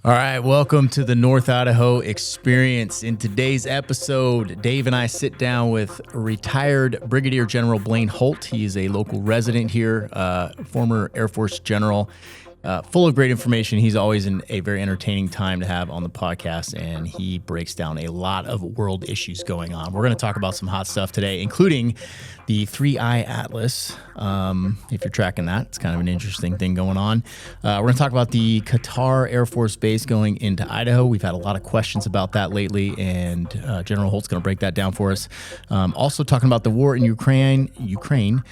All right, welcome to the North Idaho Experience. In today's episode, Dave and I sit down with retired Brigadier General Blaine Holt. He is a local resident here, former Air Force general, full of great information. He's always a very entertaining time to have on the podcast, and he breaks down a lot of world issues going on. We're going to talk about some hot stuff today, including the 3-Eye Atlas. If you're tracking that, it's kind of an interesting thing going on. We're going to talk about the Qatar Air Force base going into Idaho. We've had a lot of questions about that lately, and General Holt's going to break that down for us. Also talking about the war in Ukraine,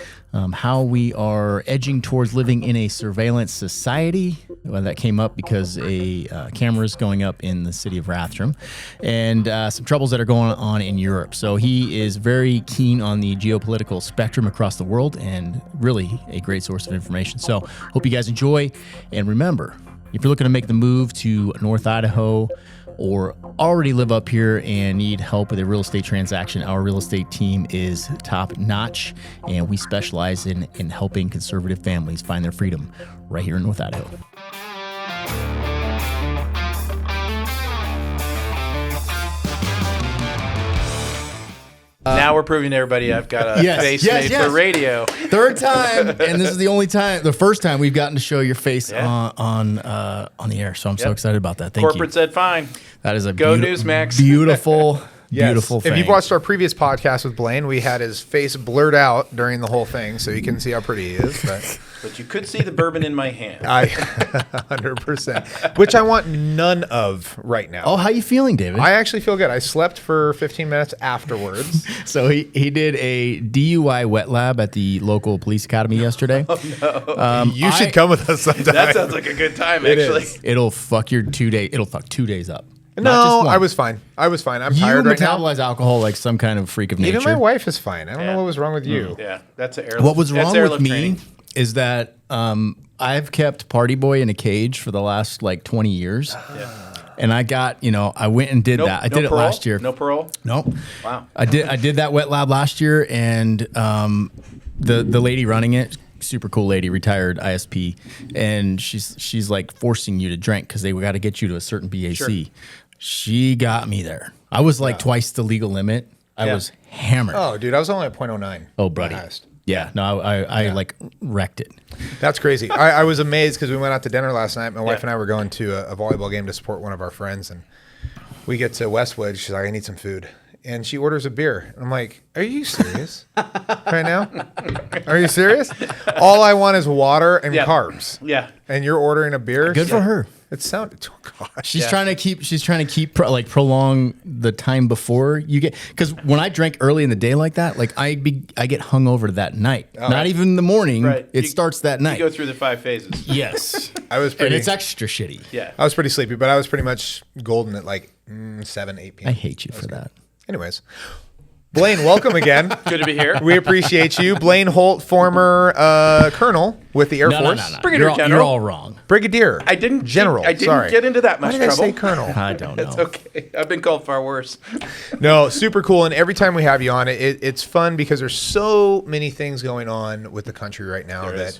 how we are edging towards living in a surveillance society. Well, that came up because a camera is going up in the city of Rathdrum, and some troubles that are going on in Europe. So he is very keen on the geopolitical spectrum across the world, and really a great source of information. So hope you guys enjoy. And remember, if you're looking to make the move to North Idaho or already live up here and need help with a real estate transaction, our real estate team is top notch, and we specialize in helping conservative families find their freedom right here in North Idaho. Now we're proving to everybody I've got a face made for radio. Third time, and this is the only time, the first time we've gotten to show your face on the air. So I'm so excited about that. Thank you. Corporate said fine. That is a Go Newsmax. Beautiful, beautiful thing. If you've watched our previous podcast with Blaine, we had his face blurred out during the whole thing, so you can see how pretty he is. But you could see the bourbon in my hand. 100%. Which I want none of right now. Oh, how you feeling, David? I actually feel good. I slept for 15 minutes afterwards. So he did a DUI wet lab at the local police academy yesterday. Oh, no. You should come with us sometime. That sounds like a good time, actually. It'll fuck your 2 day. It'll fuck 2 days up. No, I was fine. I'm tired right now. You metabolize alcohol like some kind of freak of nature. Even my wife is fine. I don't know what was wrong with you. Yeah, that's an airlift. What was wrong with me training. is that I've kept Party Boy in a cage for the last like 20 years. And I got, I went and did that. I did it last year. No parole? No. Wow. I did that wet lab last year, and the lady running it, super cool lady, retired ISP, and she's like forcing you to drink because they got to get you to a certain BAC. Sure. She got me there. I was like twice the legal limit. I was hammered. Oh, dude, I was only at 0.09. Oh, buddy. Yeah, no, I like wrecked it. That's crazy. I was amazed because we went out to dinner last night. My wife and I were going to a volleyball game to support one of our friends, and we get to Westwood. She's like, I need some food. And she orders a beer. I'm like, are you serious right now? Are you serious? All I want is water and carbs. Yeah. And you're ordering a beer? Good for her. It sounded, oh gosh. She's trying to keep prolong the time before you get, because when I drink early in the day like that, like I get hungover that night. Not even in the morning. Right. It starts that night. You go through the 5 phases. Yes. And it's extra shitty. Yeah. I was pretty sleepy, but I was pretty much golden at like 7, 8 p.m. I hate you for that. Anyways. Blaine, welcome again. Good to be here. We appreciate you. Blaine Holt, former colonel with the Air Force. No. Brigadier General. You're all wrong. Brigadier. I didn't Sorry. get into that much Why did trouble. I say colonel? I don't know. It's okay. I've been called far worse. No, super cool. And every time we have you on, it's fun because there's so many things going on with the country right now that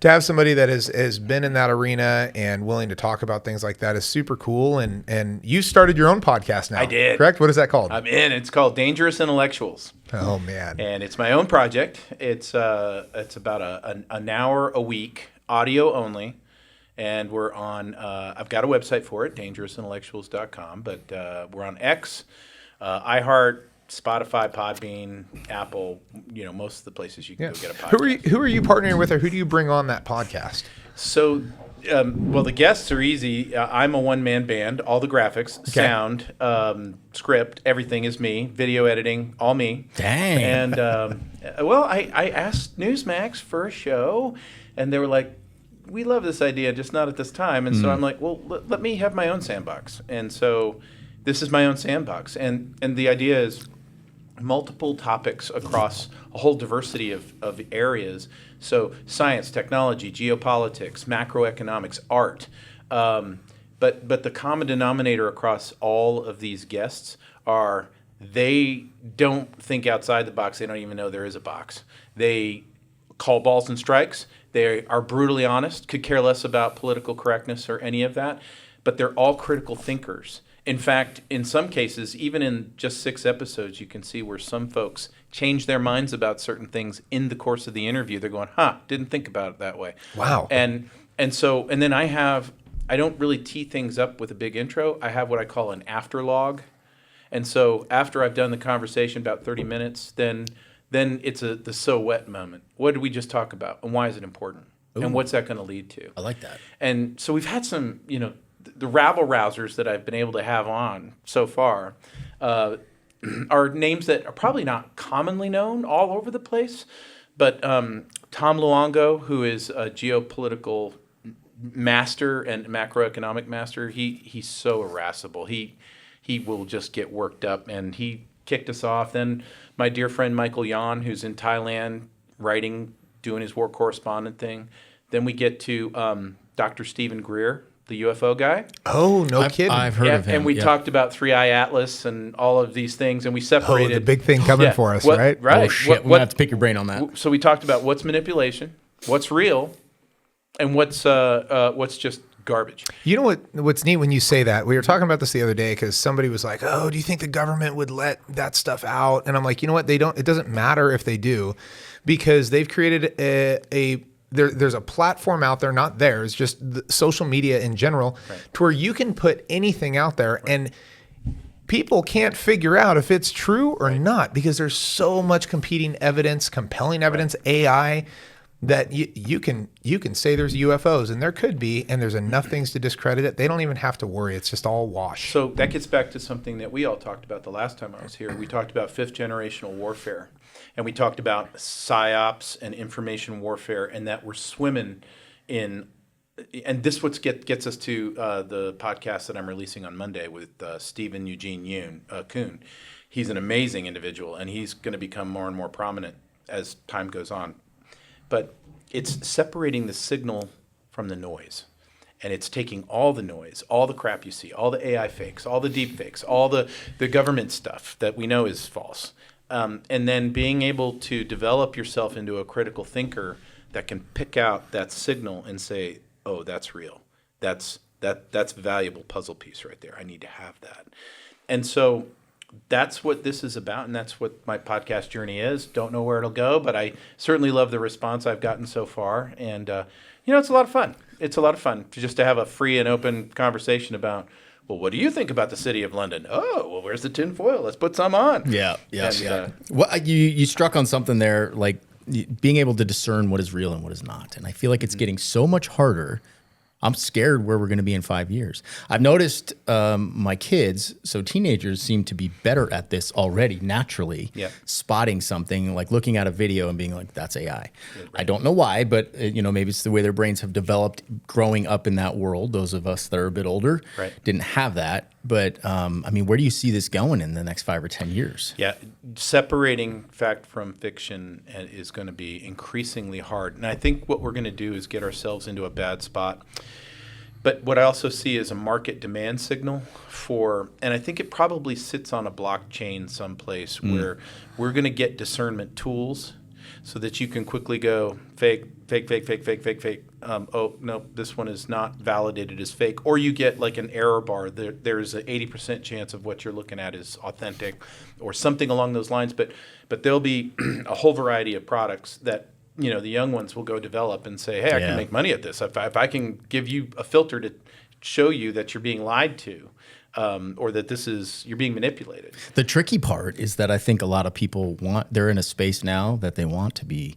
to have somebody that has been in that arena and willing to talk about things like that is super cool. And you started your own podcast now. I did. Correct? What is that called? I'm in. It's called Dangerous Intellectuals. Oh, man. And it's my own project. It's about an hour a week, audio only. And we're on, I've got a website for it, dangerousintellectuals.com. But we're on X, iHeart, Spotify, Podbean, Apple, most of the places you can go get a podcast. Who are you partnering with, or who do you bring on that podcast? So, the guests are easy. I'm a one-man band. All the graphics, sound, script, everything is me. Video editing, all me. Dang. And, I asked Newsmax for a show, and they were like, we love this idea, just not at this time. And so I'm like, well, let me have my own sandbox. And so this is my own sandbox. And the idea is multiple topics across a whole diversity of areas. So science, technology, geopolitics, macroeconomics, art. But the common denominator across all of these guests are they don't think outside the box. They don't even know there is a box. They call balls and strikes. They are brutally honest, could care less about political correctness or any of that. but they're all critical thinkers. In fact, in some cases, even in just 6 episodes, you can see where some folks change their minds about certain things in the course of the interview. They're going, didn't think about it that way. Wow. And then I don't really tee things up with a big intro. I have what I call an afterlog. And so after I've done the conversation about 30 minutes, then it's the so what moment. What did we just talk about? And why is it important? Ooh. And what's that going to lead to? I like that. And so we've had some, the rabble-rousers that I've been able to have on so far are names that are probably not commonly known all over the place. But Tom Luongo, who is a geopolitical master and macroeconomic master, he's so irascible. He will just get worked up, and he kicked us off. Then my dear friend Michael Yan, who's in Thailand writing, doing his war correspondent thing. Then we get to Dr. Stephen Greer, the UFO guy. Oh, no kidding. I've heard of him. And we talked about 3-Eye Atlas and all of these things, and we separated. Oh, the big thing coming for us, right? Right. Oh, shit. We're going to have to pick your brain on that. So we talked about what's manipulation, what's real, and what's just garbage. You know what's neat when you say that? We were talking about this the other day because somebody was like, "Oh, do you think the government would let that stuff out?" And I'm like, you know what? They don't. It doesn't matter if they do, because they've created there's a platform out there, not theirs, just the social media in general, right, to where you can put anything out there, right, and people can't figure out if it's true or right, not, because there's so much competing evidence, compelling evidence, right, AI. That you can say there's UFOs, and there could be, and there's enough things to discredit it. They don't even have to worry. It's just all wash. So that gets back to something that we all talked about the last time I was here. We talked about 5th generational warfare, and we talked about psyops and information warfare, and that we're swimming in. And this gets us to the podcast that I'm releasing on Monday with Stephen Eugene Kuhn. He's an amazing individual, and he's going to become more and more prominent as time goes on. But it's separating the signal from the noise. And it's taking all the noise, all the crap you see, all the AI fakes, all the deep fakes, all the government stuff that we know is false. And then being able to develop yourself into a critical thinker that can pick out that signal and say, oh, that's real. That's a valuable puzzle piece right there. I need to have that. And so that's what this is about, and that's what my podcast journey is. Don't know where it'll go, but I certainly love the response I've gotten so far. And, it's a lot of fun. It's a lot of fun to have a free and open conversation about, well, what do you think about the city of London? Oh, well, where's the tin foil? Let's put some on. Yeah. Well, you struck on something there, like being able to discern what is real and what is not. And I feel like it's getting so much harder. I'm scared where we're going to be in 5 years. I've noticed my kids, so teenagers, seem to be better at this already naturally, spotting something, like looking at a video and being like, that's AI. Right. I don't know why, but maybe it's the way their brains have developed growing up in that world. Those of us that are a bit older didn't have that. But where do you see this going in the next 5 or 10 years? Yeah, separating fact from fiction is going to be increasingly hard. And I think what we're going to do is get ourselves into a bad spot. But what I also see is a market demand signal and I think it probably sits on a blockchain someplace where we're going to get discernment tools so that you can quickly go fake. Oh, no, this one is not validated as fake. Or you get like an error bar. There's an 80% chance of what you're looking at is authentic or something along those lines. But there'll be a whole variety of products that the young ones will go develop and say, hey, I can make money at this. If I can give you a filter to show you that you're being lied to, or that you're being manipulated. The tricky part is that I think a lot of people they're in a space now that they want to be,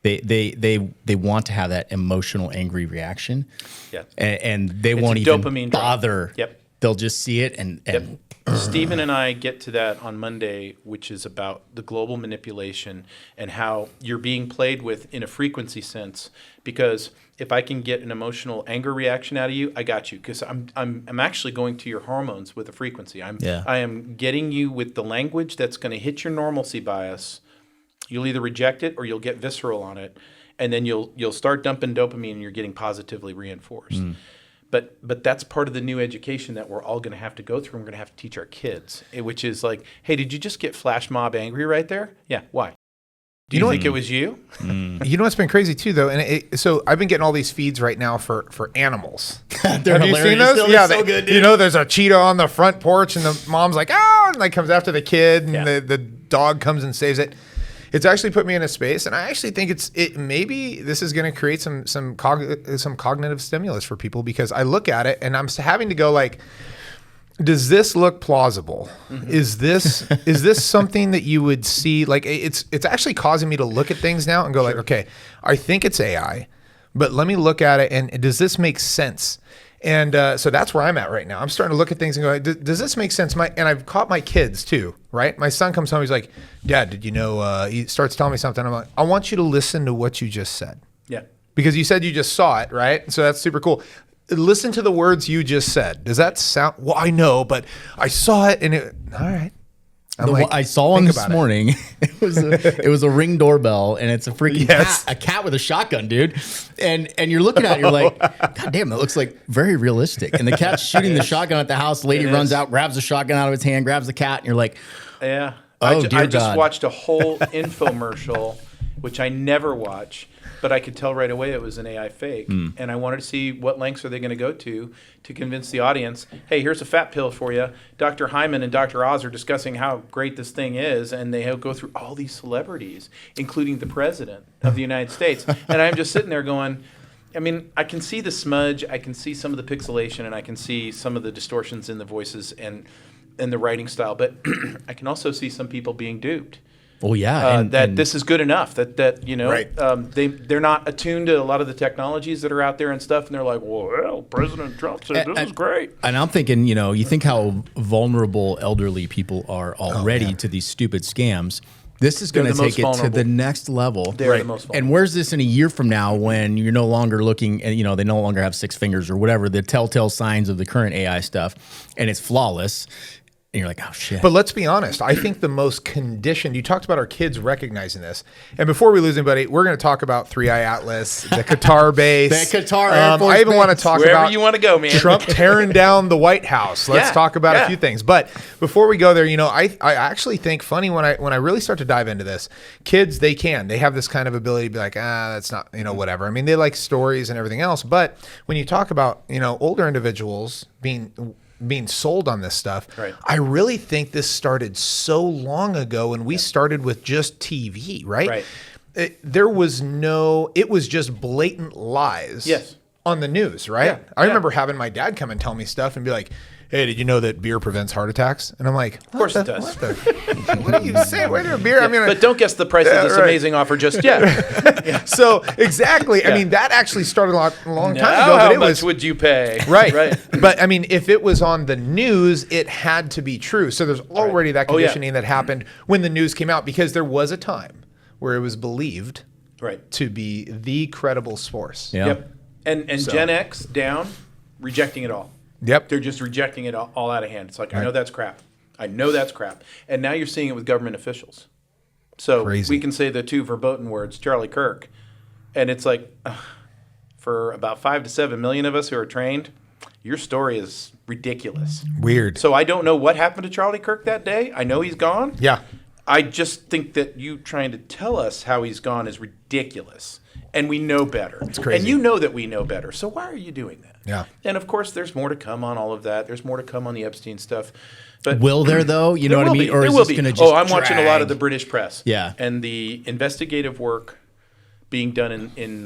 they want to have that emotional, angry reaction. Yeah. And they won't even bother. Yep. They'll just see it and Stephen and I get to that on Monday, which is about the global manipulation and how you're being played with in a frequency sense. Because if I can get an emotional anger reaction out of you, I got you. Because I'm actually going to your hormones with a frequency. I am getting you with the language that's going to hit your normalcy bias. You'll either reject it or you'll get visceral on it, and then you'll start dumping dopamine and you're getting positively reinforced. But that's part of the new education that we're all going to have to go through. And we're going to have to teach our kids, which is like, hey, did you just get flash mob angry right there? Yeah. Why? Do you think it was you? You know what's been crazy too, though, and so I've been getting all these feeds right now for animals. They're Have you seen those? Still, Yeah, so good, dude. you know, there's a cheetah on the front porch, and the mom's like, "Oh!" and like comes after the kid, and the dog comes and saves it. It's actually put me in a space, and I actually think maybe this is going to create some cognitive stimulus for people, because I look at it and I'm having to go like, does this look plausible? Mm-hmm. Is this something that you would see? Like, it's actually causing me to look at things now and go like, okay, I think it's AI, but let me look at it, and does this make sense? And so that's where I'm at right now. I'm starting to look at things and go, does this make sense? And I've caught my kids too, right? My son comes home, he's like, Dad, did you know, he starts telling me something. I'm like, I want you to listen to what you just said. Yeah. Because you said you just saw it, right? So that's super cool. Listen to the words you just said. Does that sound, well, I know, but I saw it and all right. I saw one this morning. It was a Ring doorbell, and it's a freaking cat with a shotgun, dude. And you're looking at it, you're like, God damn, that looks like very realistic. And the cat's shooting the shotgun at the house. Lady runs out, grabs the shotgun out of his hand, grabs the cat, and you're like, yeah. Oh, I just watched a whole infomercial, which I never watch, but I could tell right away it was an AI fake. And I wanted to see what lengths are they going to go to convince the audience, hey, here's a fat pill for you. Dr. Hyman and Dr. Oz are discussing how great this thing is, and they go through all these celebrities, including the president of the United States. And I'm just sitting there going, I mean, I can see the smudge, I can see some of the pixelation, and I can see some of the distortions in the voices and the writing style, but I can also see some people being duped. Oh yeah, and this is good enough. That you know, right. They're not attuned to a lot of the technologies that are out there and stuff, and they're like, well, President Trump said this is great. And I'm thinking, you think how vulnerable elderly people are already to these stupid scams. This is going to take it to the next level. They're the most vulnerable. And where's this in a year from now when you're no longer looking, and they no longer have 6 fingers or whatever, the telltale signs of the current AI stuff, and it's flawless. And you're like, oh, shit. But let's be honest. I think the most conditioned, you talked about our kids recognizing this. And before we lose anybody, we're going to talk about 3i Atlas, the Qatar base. The Qatar Air Force I even want to talk wherever about you want to go, man. Trump tearing down the White House. Let's talk about a few things. But before we go there, I actually think funny when I really start to dive into this, kids, they have this kind of ability to be like, that's not, whatever. I mean, they like stories and everything else. But when you talk about, older individuals being sold on this stuff. Right. I really think this started so long ago, and we started with just TV, right? It was just blatant lies on the news, right? Yeah. I remember having my dad come and tell me stuff and be like, hey, did you know that beer prevents heart attacks? And I'm like, of course it does. What are you saying? Wait a beer? But don't guess the price of this amazing offer just yet. So exactly. I mean, that actually started a long time ago. How much would you pay? Right. But I mean, if it was on the news, it had to be true. So there's already that conditioning that happened when the news came out, because there was a time where it was believed to be the credible source. Yeah. Yep. And so. Gen X down, rejecting it all. Yep. They're just rejecting it all out of hand. It's like, I know that's crap. I know that's crap. And now you're seeing it with government officials. So we can say the two verboten words, Charlie Kirk. And it's like, for about 5 to 7 million of us who are trained, your story is ridiculous. Weird. So I don't know what happened to Charlie Kirk that day. I know he's gone. Yeah. I just think that you trying to tell us how he's gone is ridiculous. And we know better. It's crazy. And you know that we know better. So why are you doing that? Yeah. And of course, there's more to come on all of that. There's more to come on the Epstein stuff. But will there, though? You know what I mean? Or is this going to just I'm watching a lot of the British press. Yeah. And the investigative work being done in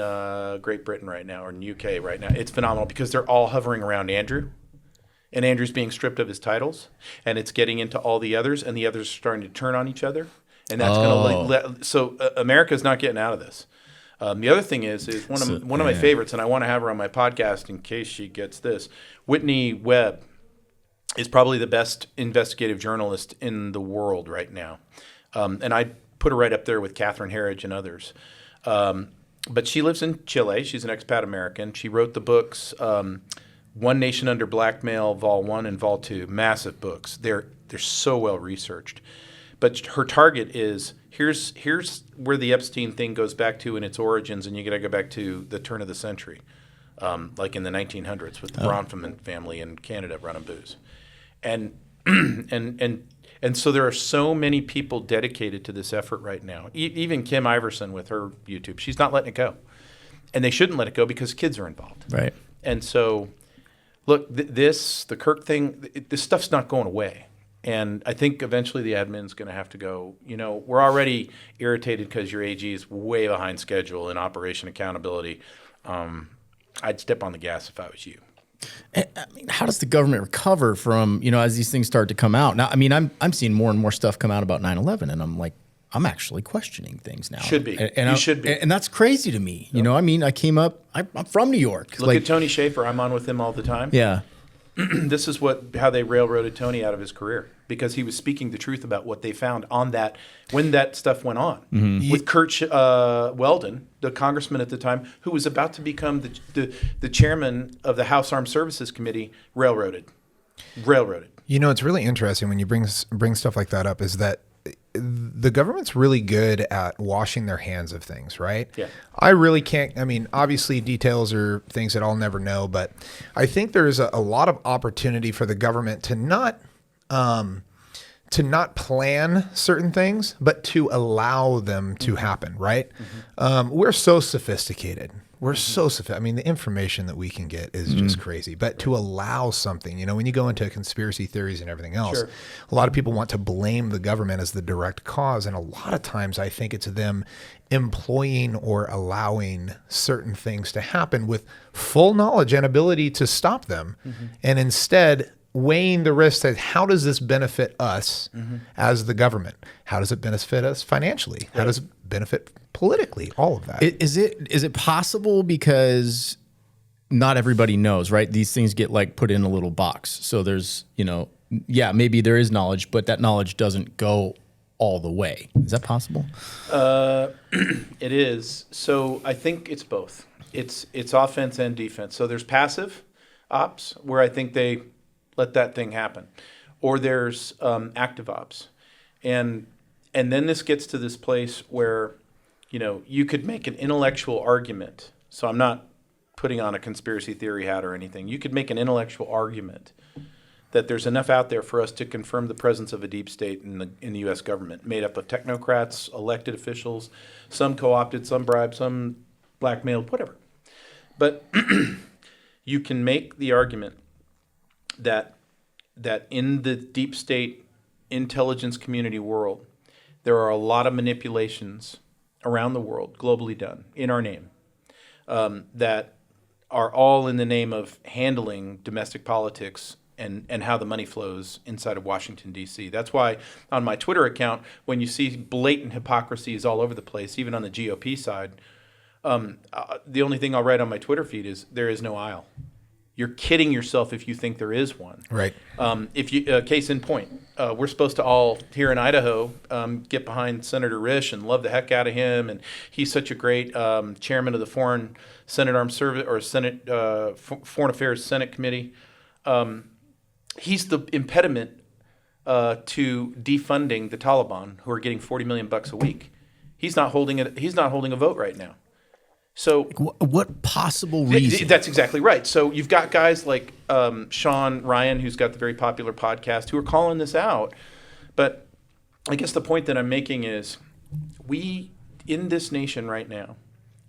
Great Britain right now, or in the UK right now, it's phenomenal, because they're all hovering around Andrew. And Andrew's being stripped of his titles. And it's getting into all the others. And the others are starting to turn on each other. And that's going to so America's not getting out of this. The other thing is one of my favorites, and I want to have her on my podcast in case she gets this. Whitney Webb is probably the best investigative journalist in the world right now. And I put her right up there with Catherine Herridge and others. But she lives in Chile. She's an expat American. She wrote the books One Nation Under Blackmail, Vol 1 and Vol 2. Massive books. They're so well researched. But her target is, here's where the Epstein thing goes back to in its origins, and you got to go back to the turn of the century, like in the 1900s with the Bronfman family in Canada running booze. And And so there are so many people dedicated to this effort right now. Even Kim Iverson with her YouTube, she's not letting it go. And they shouldn't let it go because kids are involved. Right. And so, look, the Kirk thing, this stuff's not going away. And I think eventually the admin's going to have to go, we're already irritated because your AG is way behind schedule in operation accountability. I'd step on the gas if I was you. I mean, how does the government recover from, as these things start to come out? Now, I mean, I'm seeing more and more stuff come out about 9/11, and I'm like, I'm actually questioning things now. Should be. And you should be. And that's crazy to me. I mean, I'm from New York. Look at Tony Schaefer. I'm on with him all the time. Yeah. This is how they railroaded Tony out of his career, because he was speaking the truth about what they found on that when that stuff went on. Mm-hmm. With Kurt Weldon, the congressman at the time, who was about to become the chairman of the House Armed Services Committee, railroaded. It's really interesting when you bring stuff like that up, is that the government's really good at washing their hands of things, right? Yeah. I really can't, obviously details are things that I'll never know, but I think there's a lot of opportunity for the government to not plan certain things, but to allow them to happen, right? Mm-hmm. We're so sophisticated. We're so sophisticated. The information that we can get is just crazy. But to allow something, when you go into conspiracy theories and everything else, sure, a lot of people want to blame the government as the direct cause. And a lot of times I think it's them employing or allowing certain things to happen with full knowledge and ability to stop them. Mm-hmm. And instead weighing the risks that how does this benefit us as the government? How does it benefit us financially? How does it benefit politically? All of that. Is it possible, because not everybody knows, right? These things get put in a little box. So there's, maybe there is knowledge, but that knowledge doesn't go all the way. Is that possible? It is. So I think it's both. It's offense and defense. So there's passive ops where I think they let that thing happen, or there's active ops, and then this gets to this place where you could make an intellectual argument. So I'm not putting on a conspiracy theory hat or anything. You could make an intellectual argument that there's enough out there for us to confirm the presence of a deep state in the U.S. government, made up of technocrats, elected officials, some co-opted, some bribed, some blackmailed, whatever. But you can make the argument that in the deep state intelligence community world, there are a lot of manipulations around the world, globally done, in our name, that are all in the name of handling domestic politics and how the money flows inside of Washington, D.C. That's why on my Twitter account, when you see blatant hypocrisies all over the place, even on the GOP side, the only thing I'll write on my Twitter feed is there is no aisle. You're kidding yourself if you think there is one. Right. If you case in point, we're supposed to all here in Idaho get behind Senator Risch and love the heck out of him, and he's such a great chairman of the Foreign Senate Armed Service or Senate Foreign Affairs Senate Committee. He's the impediment to defunding the Taliban, who are getting $40 million a week. He's not holding it. He's not holding a vote right now. So what possible reason? That's exactly right. So you've got guys like Sean Ryan, who's got the very popular podcast, who are calling this out. But I guess the point that I'm making is we, in this nation right now,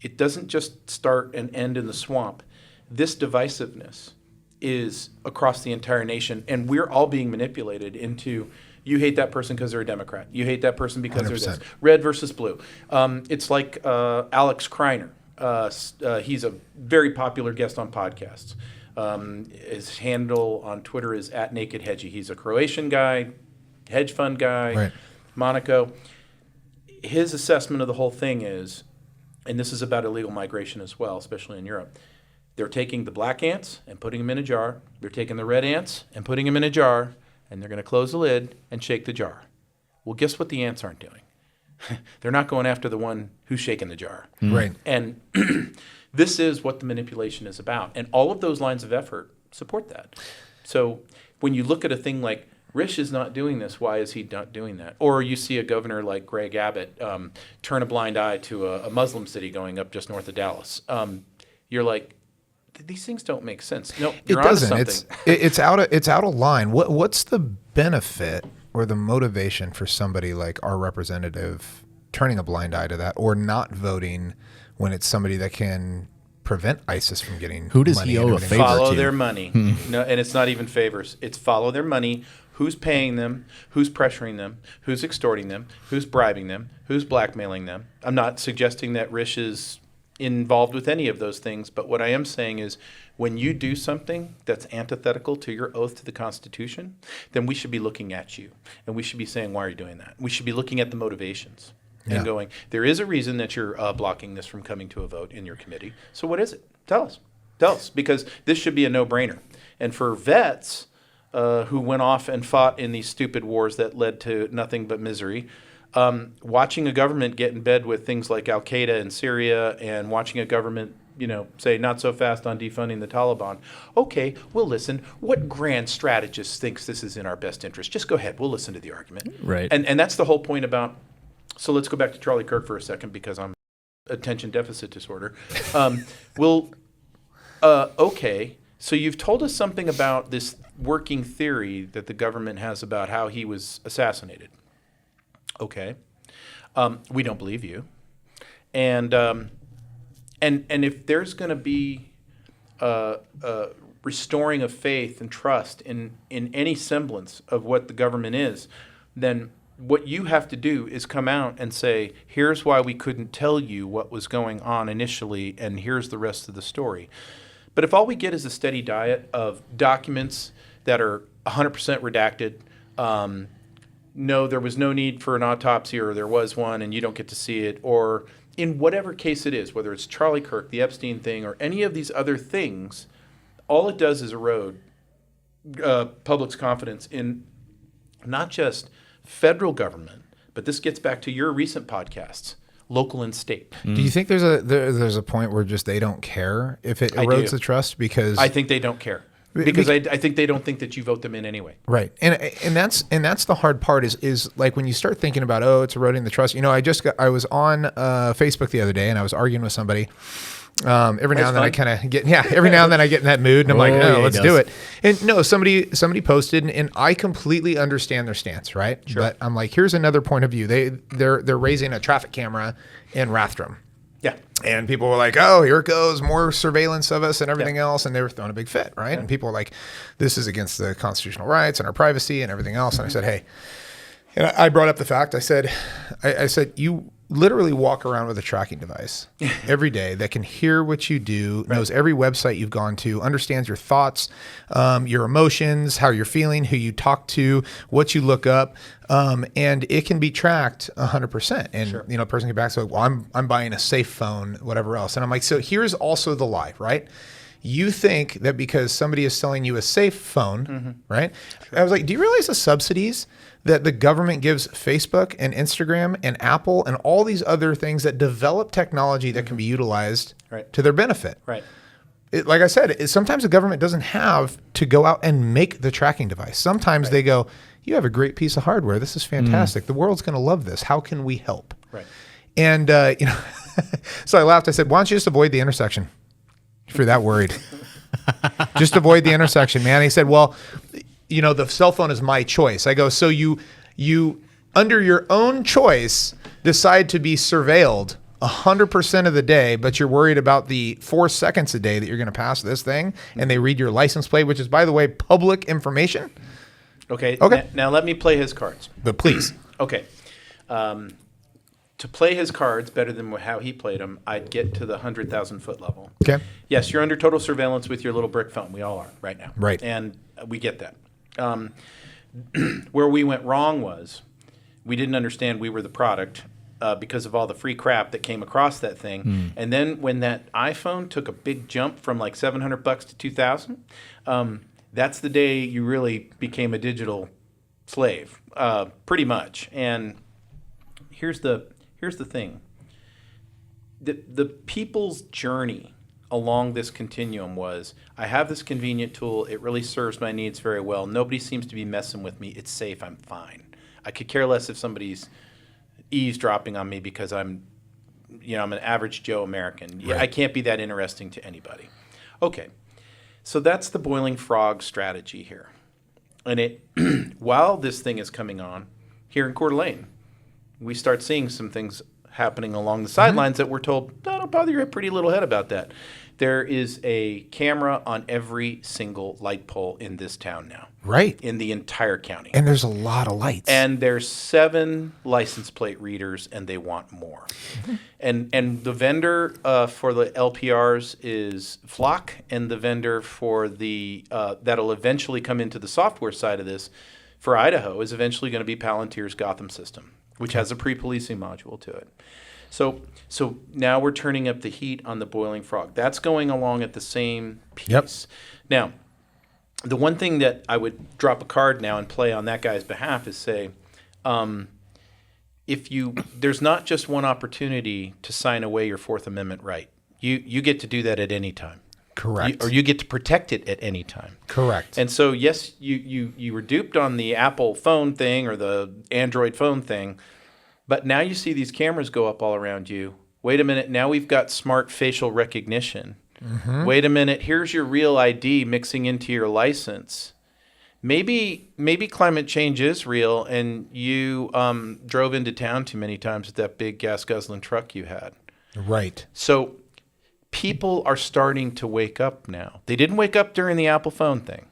it doesn't just start and end in the swamp. This divisiveness is across the entire nation, and we're all being manipulated into you hate that person because they're a Democrat. You hate that person because 100%. They're this. Red versus blue. It's like Alex Kreiner. He's a very popular guest on podcasts. His handle on Twitter is @NakedHedgie. He's a Croatian guy, hedge fund guy, right. Monaco. His assessment of the whole thing is, and this is about illegal migration as well, especially in Europe, they're taking the black ants and putting them in a jar. They're taking the red ants and putting them in a jar, and they're going to close the lid and shake the jar. Well, guess what the ants aren't doing? They're not going after the one who's shaking the jar. Right. And this is what the manipulation is about. And all of those lines of effort support that. So when you look at a thing like Risch is not doing this, why is he not doing that? Or you see a governor like Greg Abbott turn a blind eye to a Muslim city going up just north of Dallas. You're like, these things don't make sense. No, it doesn't. It's out of line. What's the benefit or the motivation for somebody like our representative turning a blind eye to that, or not voting when it's somebody that can prevent ISIS from getting Who does money he and owe a everything? favor Follow to? their money. No, and it's not even favors. It's follow their money. Who's paying them? Who's pressuring them? Who's extorting them? Who's bribing them? Who's blackmailing them? I'm not suggesting that Rish is involved with any of those things, but what I am saying is when you do something that's antithetical to your oath to the Constitution, then we should be looking at you, and we should be saying, why are you doing that? We should be looking at the motivations and going, there is a reason that you're blocking this from coming to a vote in your committee. So what is it? Tell us, because this should be a no-brainer. And for vets who went off and fought in these stupid wars that led to nothing but misery, watching a government get in bed with things like Al-Qaeda in Syria and watching a government, say not so fast on defunding the Taliban. Okay, we'll listen. What grand strategist thinks this is in our best interest? Just go ahead. We'll listen to the argument. Right. And that's the whole point about, so let's go back to Charlie Kirk for a second because I'm attention deficit disorder. Okay, so you've told us something about this working theory that the government has about how he was assassinated. Okay, we don't believe you, and if there's going to be restoring of faith and trust in any semblance of what the government is, then what you have to do is come out and say, here's why we couldn't tell you what was going on initially, and here's the rest of the story. But if all we get is a steady diet of documents that are 100% redacted, no, there was no need for an autopsy, or there was one and you don't get to see it, or in whatever case it is, whether it's Charlie Kirk, the Epstein thing, or any of these other things, all it does is erode public's confidence in not just federal government, but this gets back to your recent podcasts, local and state. Do you think there's a point where just they don't care if it erodes the trust? Because I think they don't care. Because I think they don't think that you vote them in anyway. Right. And that's the hard part is like when you start thinking about, it's eroding the trust. I was on Facebook the other day and I was arguing with somebody. Every now and then I kind of get in that mood and I'm like, no, let's do it. And no, somebody posted and I completely understand their stance, right? Sure. But I'm like, here's another point of view. They're raising a traffic camera in Rathdrum. Yeah. And people were like, oh, here it goes, more surveillance of us and everything else. And they were throwing a big fit, right? And people were like, this is against the constitutional rights and our privacy and everything else. And I said, hey, and I brought up the fact, I said, you literally walk around with a tracking device every day that can hear what you do, knows every website you've gone to, understands your thoughts, your emotions, how you're feeling, who you talk to, what you look up, and it can be tracked 100%. And a person can back, so well, I'm buying a safe phone, whatever else. And I'm like, so here's also the lie, right? You think that because somebody is selling you a safe phone, right? Sure. I was like, do you realize the subsidies that the government gives Facebook and Instagram and Apple and all these other things that develop technology that can be utilized to their benefit? Right. Like I said, sometimes the government doesn't have to go out and make the tracking device. Sometimes they go, you have a great piece of hardware. This is fantastic. The world's going to love this. How can we help? Right. And, so I laughed. I said, why don't you just avoid the intersection? If you're that worried, just avoid the intersection, man. He said, well, the cell phone is my choice. I go, so you under your own choice decide to be surveilled 100% of the day, but you're worried about the 4 seconds a day that you're going to pass this thing, and they read your license plate, which is, by the way, public information. Okay. Now let me play his cards. But please. Okay. To play his cards better than how he played them, I'd get to the 100,000-foot level. Okay. Yes, you're under total surveillance with your little brick phone. We all are right now. Right. And we get that. Where we went wrong was we didn't understand we were the product because of all the free crap that came across that thing. And then when that iPhone took a big jump from like $700 to $2,000, that's the day you really became a digital slave, pretty much. And here's the thing. The people's journey along this continuum was, I have this convenient tool. It really serves my needs very well. Nobody seems to be messing with me. It's safe. I'm fine. I could care less if somebody's eavesdropping on me because I'm an average Joe American. Right. I can't be that interesting to anybody. Okay. So that's the boiling frog strategy here. And while this thing is coming on here in Coeur d'Alene, we start seeing some things happening along the sidelines that we're told, don't bother your pretty little head about that. There is a camera on every single light pole in this town now. Right. In the entire county. And there's a lot of lights. And there's 7 license plate readers, and they want more. And the vendor for the LPRs is Flock, and the vendor for the that'll eventually come into the software side of this for Idaho is eventually going to be Palantir's Gotham system, which has a pre-policing module to it. So now we're turning up the heat on the Boiling Frog. That's going along at the same piece. Yep. Now, the one thing that I would drop a card now and play on that guy's behalf is say, there's not just one opportunity to sign away your Fourth Amendment right. You get to do that at any time. Correct. Or you get to protect it at any time. Correct. And so, yes, you were duped on the Apple phone thing or the Android phone thing, but now you see these cameras go up all around you. Wait a minute, now we've got smart facial recognition. Mm-hmm. Wait a minute, here's your real ID mixing into your license. Maybe climate change is real and you drove into town too many times with that big gas guzzling truck you had. Right. So people are starting to wake up now. They didn't wake up during the Apple phone thing,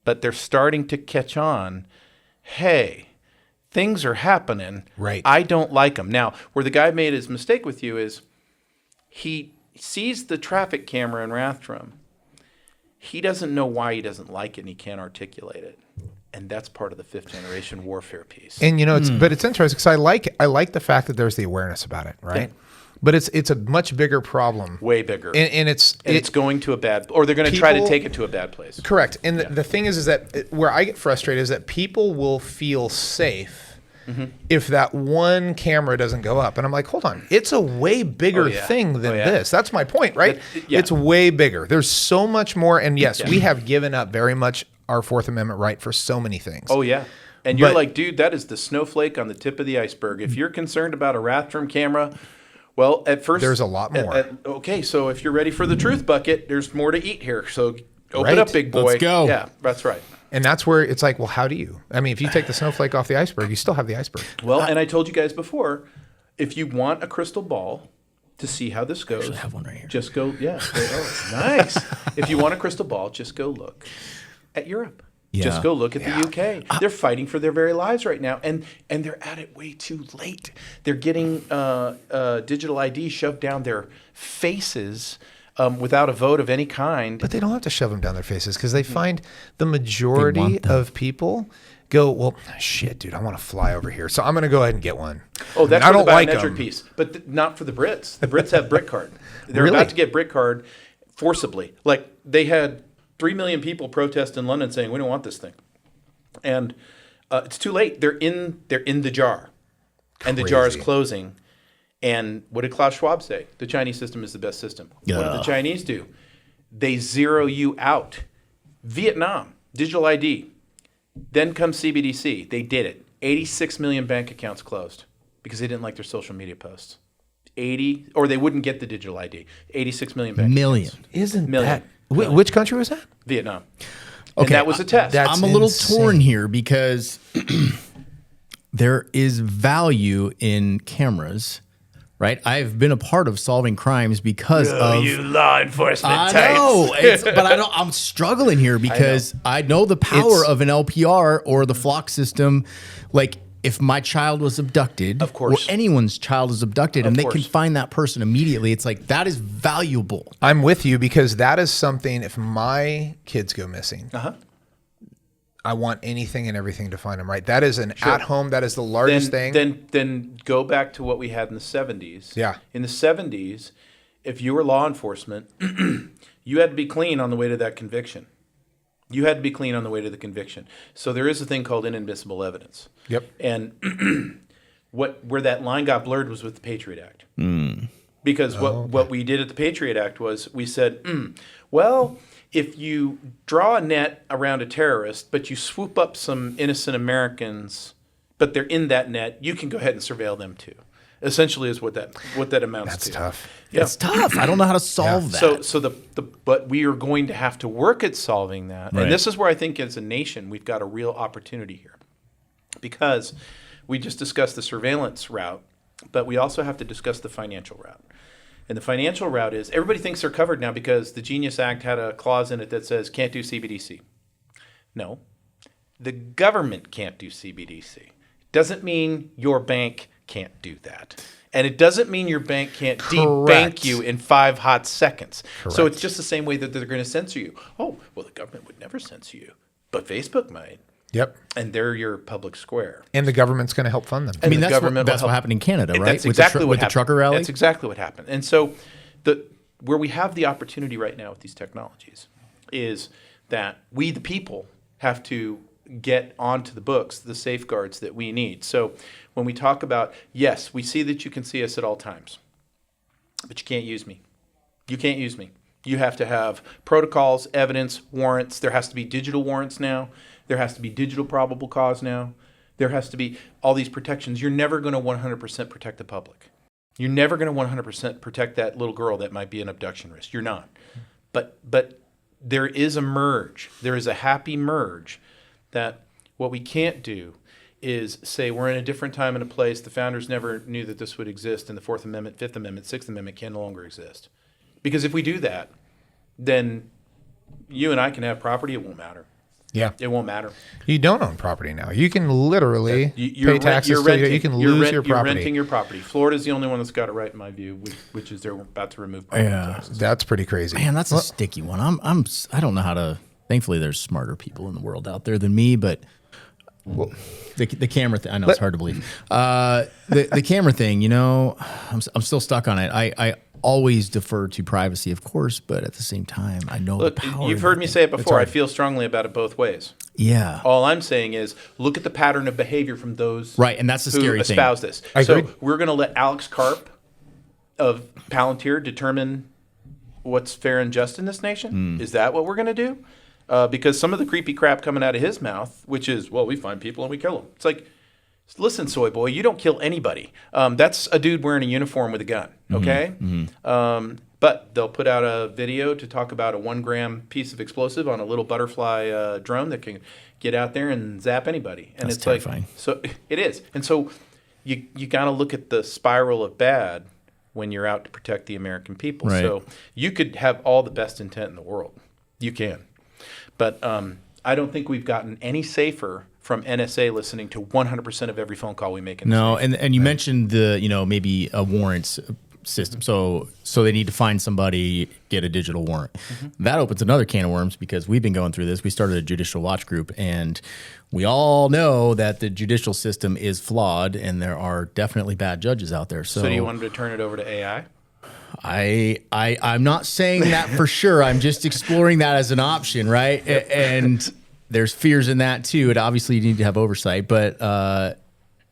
but they're starting to catch on. Hey, things are happening. Right. I don't like them. Now, where the guy made his mistake with you is he sees the traffic camera in Rathdrum. He doesn't know why he doesn't like it, and he can't articulate it. And that's part of the 5th generation warfare piece. And but it's interesting because I like the fact that there's the awareness about it, right? Yeah. But it's a much bigger problem. Way bigger. And it's going to a bad, or they're going to try to take it to a bad place. Correct. And the thing is that where I get frustrated is that people will feel safe if that one camera doesn't go up. And I'm like, hold on, it's a way bigger thing than this. That's my point, right? It's way bigger. There's so much more. And yes, we have given up very much our Fourth Amendment right for so many things. Oh, yeah. And you're like, dude, that is the snowflake on the tip of the iceberg. If you're concerned about a Rathdrum camera, well, at first... There's a lot more. Okay, so if you're ready for the truth bucket, there's more to eat here. So open up, big boy. Let's go. Yeah, that's right. And that's where it's like, well, how do you? I mean, if you take the snowflake off the iceberg, you still have the iceberg. Well, and I told you guys before, if you want a crystal ball to see how this goes... I have one right here. Just go, nice. If you want a crystal ball, just go look at Europe. Yeah. Just go look at the UK. They're fighting for their very lives right now, and they're at it way too late. They're getting digital ID shoved down their faces without a vote of any kind. But they don't have to shove them down their faces because they find the majority of people go, well, shit, dude, I want to fly over here, so I'm going to go ahead and get one. Oh, that's for the biometric piece, but not for the Brits. The Brits have Brit Card. They're about to get Brit Card forcibly. Like they had 3 million people protest in London saying we don't want this thing, and it's too late. They're in the jar, and the jar is closing. And what did Klaus Schwab say? The Chinese system is the best system. What did the Chinese do? They zero you out. Vietnam, digital ID. Then comes CBDC. They did it. 86 million bank accounts closed because they didn't like their social media posts. Or they wouldn't get the digital ID. 86 million bank accounts. Isn't that? Which country was that? Vietnam. Okay, and that was a test. I'm a little torn here because there is value in cameras, right? I've been a part of solving crimes because of you law enforcement I types. know, but I'm struggling here because I know the power of an LPR or the flock system. Like if my child was abducted, of course, or anyone's child is abducted, and they can find that person immediately, it's like that is valuable. I'm with you because that is something. If my kids go missing, I want anything and everything to find them. Right, that is an at home. That is the largest thing. Then go back to what we had in the 70s. Yeah, in the 70s, if you were law enforcement, you had to be clean on the way to that conviction. You had to be clean on the way to the conviction. So there is a thing called inadmissible evidence. Yep. And where that line got blurred was with the Patriot Act. Because what we did at the Patriot Act was we said, well, if you draw a net around a terrorist, but you swoop up some innocent Americans, but they're in that net, you can go ahead and surveil them too. Essentially, is what that amounts That's to. tough. Yeah. It's tough. I don't know how to solve that. So but we are going to have to work at solving that. Right. And this is where I think as a nation we've got a real opportunity here. Because we just discussed the surveillance route, but we also have to discuss the financial route. And the financial route is everybody thinks they're covered now because the Genius Act had a clause in it that says can't do CBDC. No. The government can't do CBDC. Doesn't mean your bank can't do that. And it doesn't mean your bank can't debank you in 5 hot seconds. Correct. So it's just the same way that they're going to censor you. Oh, well, the government would never censor you, but Facebook might. Yep. And they're your public square. And the government's going to help fund them. I mean, the government that's will what help. happened in Canada, right? That's exactly what with happened. the trucker rally. That's exactly what happened. And so where we have the opportunity right now with these technologies is that we, the people, have to get onto the books the safeguards that we need. So when we talk about, yes, we see that you can see us at all times, but you can't use me. You can't use me. You have to have protocols, evidence, warrants. There has to be digital warrants now. There has to be digital probable cause now. There has to be all these protections. You're never going to 100% protect the public. You're never going to 100% protect that little girl that might be an abduction risk. You're not. But there is a merge. There is a happy merge that what we can't do is say we're in a different time and a place. The founders never knew that this would exist, and the Fourth Amendment, Fifth Amendment, Sixth Amendment can no longer exist. Because if we do that, then you and I can have property. It won't matter. Yeah. It won't matter. You don't own property now. You can literally pay taxes. You're renting, you can lose your property. You're renting your property. Florida's the only one that's got it right, in my view, which is they're about to remove property taxes. That's pretty crazy. Man, that's a sticky one. I don't know how to. Thankfully, there's smarter people in the world out there than me, but the camera thing. I know it's hard to believe. The camera thing. You know, I'm still stuck on it. I always defer to privacy, of course, but at the same time, I know Look, the power. you've heard me say it before. I feel strongly about it both ways. Yeah. All I'm saying is look at the pattern of behavior from those Right, and that's the who scary thing. espouse this. I So agree. we're going to let Alex Karp of Palantir determine what's fair and just in this nation? Is that what we're going to do? Because some of the creepy crap coming out of his mouth, which is, well, we find people and we kill them. It's like, listen, soy boy, you don't kill anybody. That's a dude wearing a uniform with a gun, okay? But they'll put out a video to talk about a 1 gram piece of explosive on a little butterfly drone that can get out there and zap anybody. And That's it's terrifying. like, so it is. And so you got to look at the spiral of bad when you're out to protect the American people. Right. So you could have all the best intent in the world. You can. But I don't think we've gotten any safer from NSA listening to 100% of every phone call we make in this nation. And you mentioned maybe a warrants system. So they need to find somebody, get a digital warrant. That opens another can of worms because we've been going through this. We started a judicial watch group, and we all know that the judicial system is flawed, and there are definitely bad judges out there. So So do you want them to turn it over to AI? I'm not saying that for sure. I'm just exploring that as an option, right? And there's fears in that too. And obviously you need to have oversight, but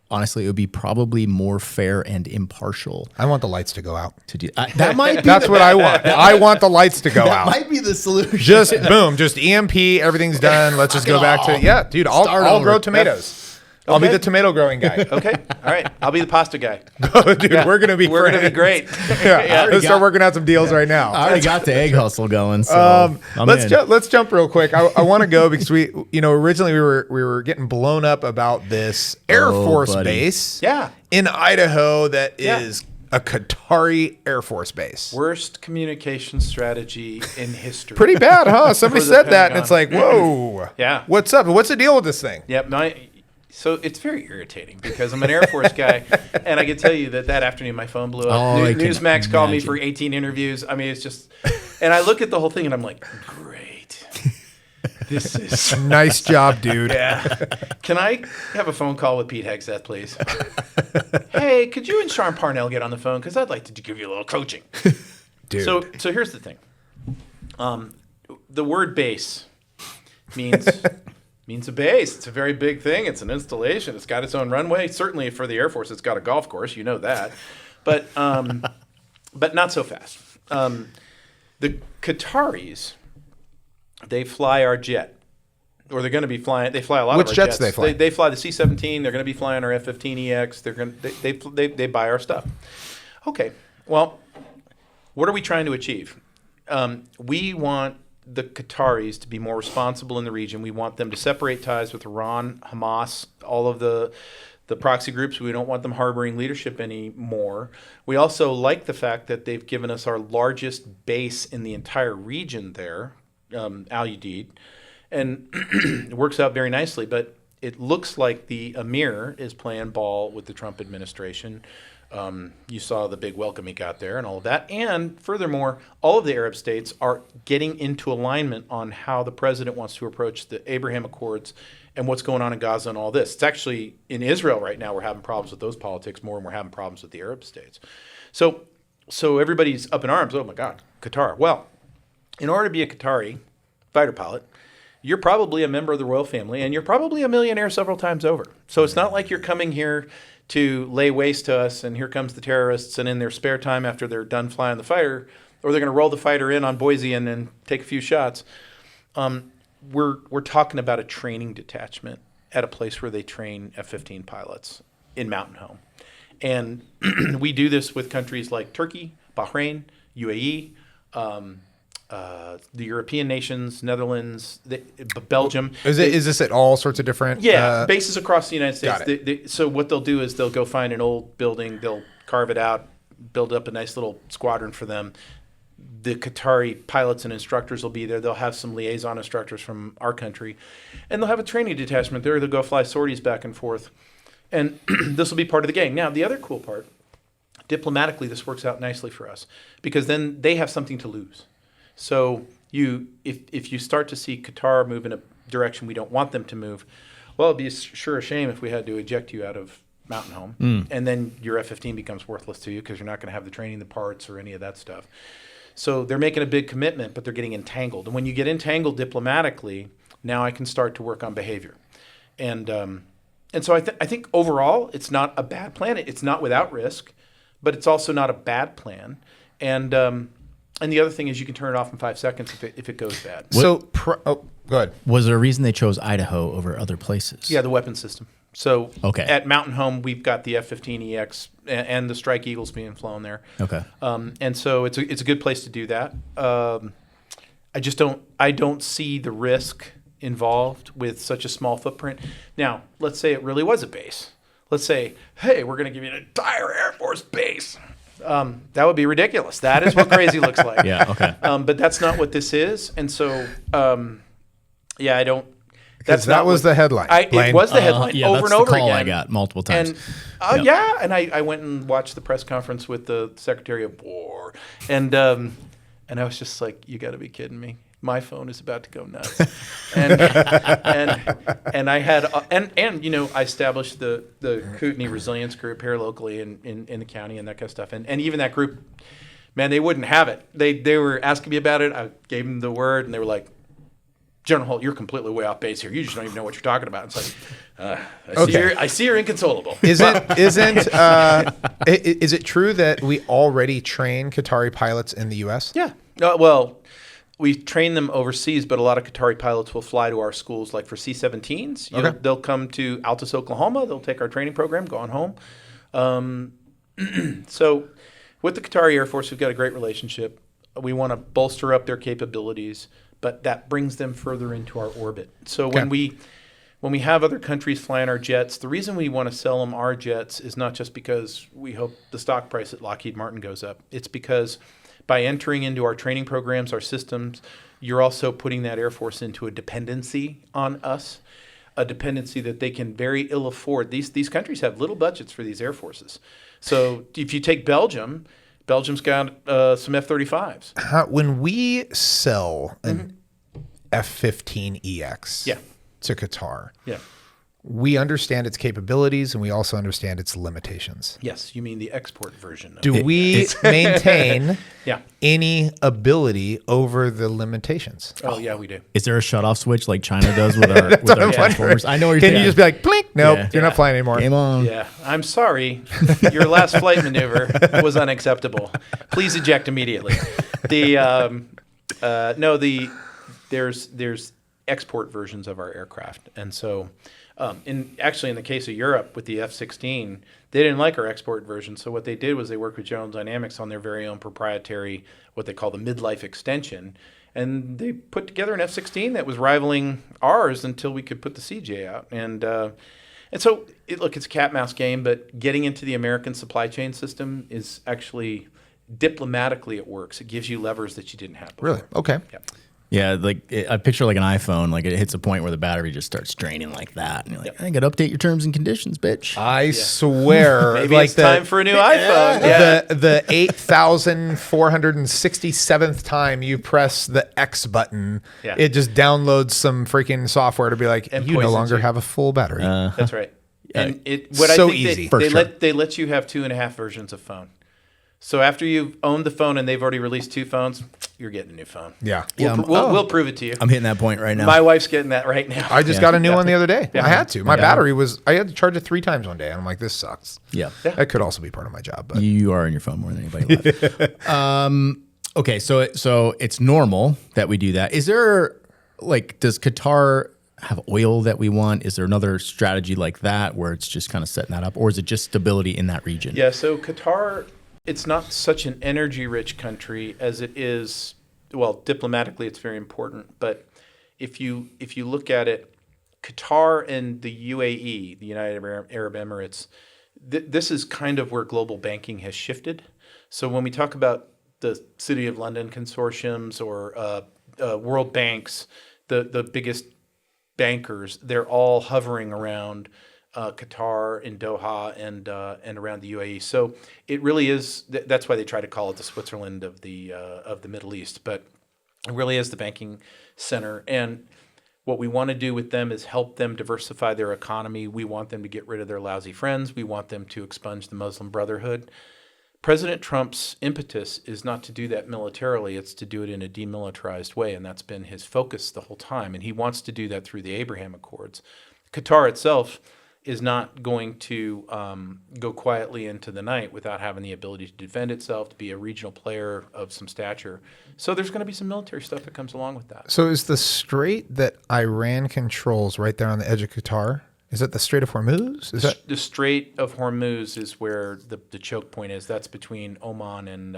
honestly, it would be probably more fair and impartial I want the lights to go out. to do. That might be That's what I want. I want the lights to go out. might be the solution. Just boom, just EMP, everything's done. Let's just go back to dude. I'll Start I'll over. grow tomatoes. I'll be Okay. the tomato growing guy. Okay. All right. I'll be the pasta guy. Dude, we're gonna be We're going to be friends. great. Yeah, let's start working out some deals right now. I already got the egg hustle going. So I'm in. Let's jump real quick. I want to go because we originally we were getting blown up about this Air Force buddy. base Yeah. in Idaho that Yeah. is a Qatari Air Force base. Worst communication strategy in history. Pretty bad, huh? Somebody For the said that, and Pentagon. it's like, whoa. Yeah. What's up? What's the deal with this thing? Yep. So it's very irritating because I'm an Air Force guy, and I can tell you that afternoon my phone blew up. Oh, I can Newsmax called me imagine. for 18 interviews. I mean, it's just, and I look at the whole thing and I'm like, great. This is Nice job, dude. yeah. Can I have a phone call with Pete Hegseth, please? Hey, could you and Sean Parnell get on the phone? Because I'd like to give you a little coaching. Dude. So here's the thing. The word base means a base. It's a very big thing. It's an installation. It's got its own runway. Certainly for the Air Force, it's got a golf course. You know that. But not so fast. The Qataris, they fly our jet. or they're going to be flying. They fly a lot Which of our jets do they fly? They fly the C-17. They're going to be flying our F-15EX. They buy our stuff. Okay. Well, what are we trying to achieve? We want the Qataris to be more responsible in the region. We want them to separate ties with Iran, Hamas, all of the proxy groups. We don't want them harboring leadership anymore. We also like the fact that they've given us our largest base in the entire region there, Al Udeid, and it works out very nicely. But it looks like the Emir is playing ball with the Trump administration. You saw the big welcome he got there and all of that. And furthermore, all of the Arab states are getting into alignment on how the president wants to approach the Abraham Accords and what's going on in Gaza and all this. It's actually in Israel right now, we're having problems with those politics more than we're having problems with the Arab states. So everybody's up in arms. Oh, my God, Qatar. Well, in order to be a Qatari fighter pilot, you're probably a member of the royal family, and you're probably a millionaire several times over. So it's not like you're coming here to lay waste to us, and here comes the terrorists, and in their spare time after they're done flying the fighter, or they're going to roll the fighter in on Boise and then take a few shots. We're talking about a training detachment at a place where they train F-15 pilots in Mountain Home. And we do this with countries like Turkey, Bahrain, UAE, the European nations, Netherlands, Belgium. Is this at all sorts of different? Bases across the United States. Got it. So what they'll do is they'll go find an old building, they'll carve it out, build up a nice little squadron for them. The Qatari pilots and instructors will be there. They'll have some liaison instructors from our country, and they'll have a training detachment there. They'll go fly sorties back and forth, and this will be part of the gang. Now, the other cool part, diplomatically, this works out nicely for us because then they have something to lose. So if you start to see Qatar move in a direction we don't want them to move, well, it'd be sure a shame if we had to eject you out of Mountain Home, and then your F-15 becomes worthless to you because you're not going to have the training, the parts, or any of that stuff. So they're making a big commitment, but they're getting entangled. And when you get entangled diplomatically, now I can start to work on behavior. And so I think overall, it's not a bad plan. It's not without risk, but it's also not a bad plan. And the other thing is you can turn it off in 5 seconds if it goes bad. So, go ahead. Was there a reason they chose Idaho over other places? Yeah, the weapon system. So okay. At Mountain Home, we've got the F-15EX and the Strike Eagles being flown there. Okay. And so it's a good place to do that. I don't see the risk involved with such a small footprint. Now, let's say it really was a base. Let's say, hey, we're going to give you an entire Air Force base. That would be ridiculous. That is what crazy looks like. Yeah, okay. But that's not what this is. And so, I don't. That was the headline. It was the headline over and over again. That's the call I got multiple times. And I went and watched the press conference with the Secretary of War, and I was just like, "You got to be kidding me! My phone is about to go nuts." and I had I established the Kootenai Resilience Group here locally in the county and that kind of stuff, and even that group, man, they wouldn't have it. They were asking me about it. I gave them the word, and they were like, General Holt, you're completely way off base here. You just don't even know what you're talking about. It's like, I see you're inconsolable. Is it true that we already train Qatari pilots in the U.S.? Yeah. Well, we train them overseas, but a lot of Qatari pilots will fly to our schools, like for C-17s. Okay. They'll come to Altus, Oklahoma. They'll take our training program, go on home. So with the Qatari Air Force, we've got a great relationship. We want to bolster up their capabilities, but that brings them further into our orbit. So when we have other countries flying our jets, the reason we want to sell them our jets is not just because we hope the stock price at Lockheed Martin goes up. It's because by entering into our training programs, our systems, you're also putting that Air Force into a dependency on us, a dependency that they can very ill afford. These countries have little budgets for these Air Forces. So if you take Belgium's got some F-35s. When we sell an F-15EX to Qatar, we understand its capabilities and we also understand its limitations. Yes, you mean the export version. Do we maintain any ability over the limitations? Oh, yeah, we do. Is there a shutoff switch like China does with our transformers? I know you're Can you just be like, blink? Nope, you're not flying anymore. Game on. Yeah, I'm sorry. Your last flight maneuver was unacceptable. Please eject immediately. There's export versions of our aircraft. And so in the case of Europe with the F-16, they didn't like our export version. So what they did was they worked with General Dynamics on their very own proprietary, what they call the midlife extension. And they put together an F-16 that was rivaling ours until we could put the CJ out. And so, it's a cat-mouse game, but getting into the American supply chain system is actually, diplomatically, it works. It gives you levers that you didn't have before. Really? Okay. Yep. Yeah, I picture like an iPhone, like it hits a point where the battery just starts draining like that. And you're like, I got to update your terms and conditions, bitch. I swear. Maybe it's time for a new iPhone. Yeah. The 8,467th time you press the X button, it just downloads some freaking software to be like, And you no poisons longer you. have a full battery. That's right. And So easy. They let you have 2.5 versions of phone. So after you've owned the phone and they've already released 2 phones, you're getting a new phone. Yeah. We'll prove it to you. I'm hitting that point right now. My wife's getting that right now. I just got a new one the other day. Yeah. I had to. My battery I had to charge it 3 times one day. And I'm like, this sucks. Yeah. That could also be part of my job. But You are on your phone more than anybody alive. Okay, so it's normal that we do that. Is there, does Qatar have oil that we want? Is there another strategy like that where it's just kind of setting that up? Or is it just stability in that region? Yeah, so Qatar, it's not such an energy-rich country as it is, well, diplomatically it's very important. But if you look at it, Qatar and the UAE, the United Arab Emirates, this is kind of where global banking has shifted. So when we talk about the City of London consortiums or world banks, the biggest bankers, they're all hovering around Qatar in Doha and around the UAE. So it really is. That's why they try to call it the Switzerland of the Middle East. But it really is the banking center. And what we want to do with them is help them diversify their economy. We want them to get rid of their lousy friends. We want them to expunge the Muslim Brotherhood. President Trump's impetus is not to do that militarily. It's to do it in a demilitarized way, and that's been his focus the whole time. And he wants to do that through the Abraham Accords. Qatar itself is not going to go quietly into the night without having the ability to defend itself, to be a regional player of some stature. So there's going to be some military stuff that comes along with that. So is the strait that Iran controls right there on the edge of Qatar? Is that the Strait of Hormuz? The Strait of Hormuz is where the choke point is. That's between Oman and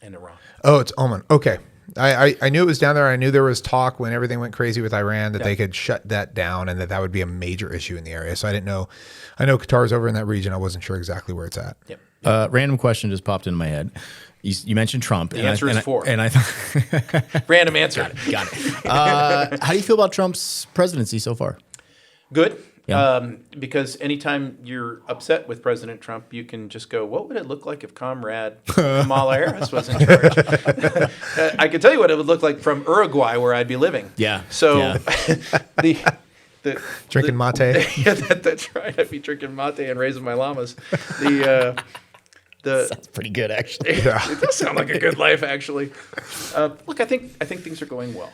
Iran. Oh, it's Oman. Okay. I knew it was down there. I knew there was talk when everything went crazy with Iran that they could shut that down and that would be a major issue in the area. So I didn't know. I know Qatar's over in that region. I wasn't sure exactly where it's at. Yep. Random question just popped into my head. You mentioned Trump. The answer is 4. And I thought random answer. Got it. How do you feel about Trump's presidency so far? Good. Yeah. Because anytime you're upset with President Trump, you can just go, what would it look like if Comrade Kamala Harris was in charge? I can tell you what it would look like from Uruguay, where I'd be living. Yeah. So drinking mate. Yeah, that's right. I'd be drinking mate and raising my llamas. Sounds pretty good, actually. It does sound like a good life, actually. Look, I think things are going well.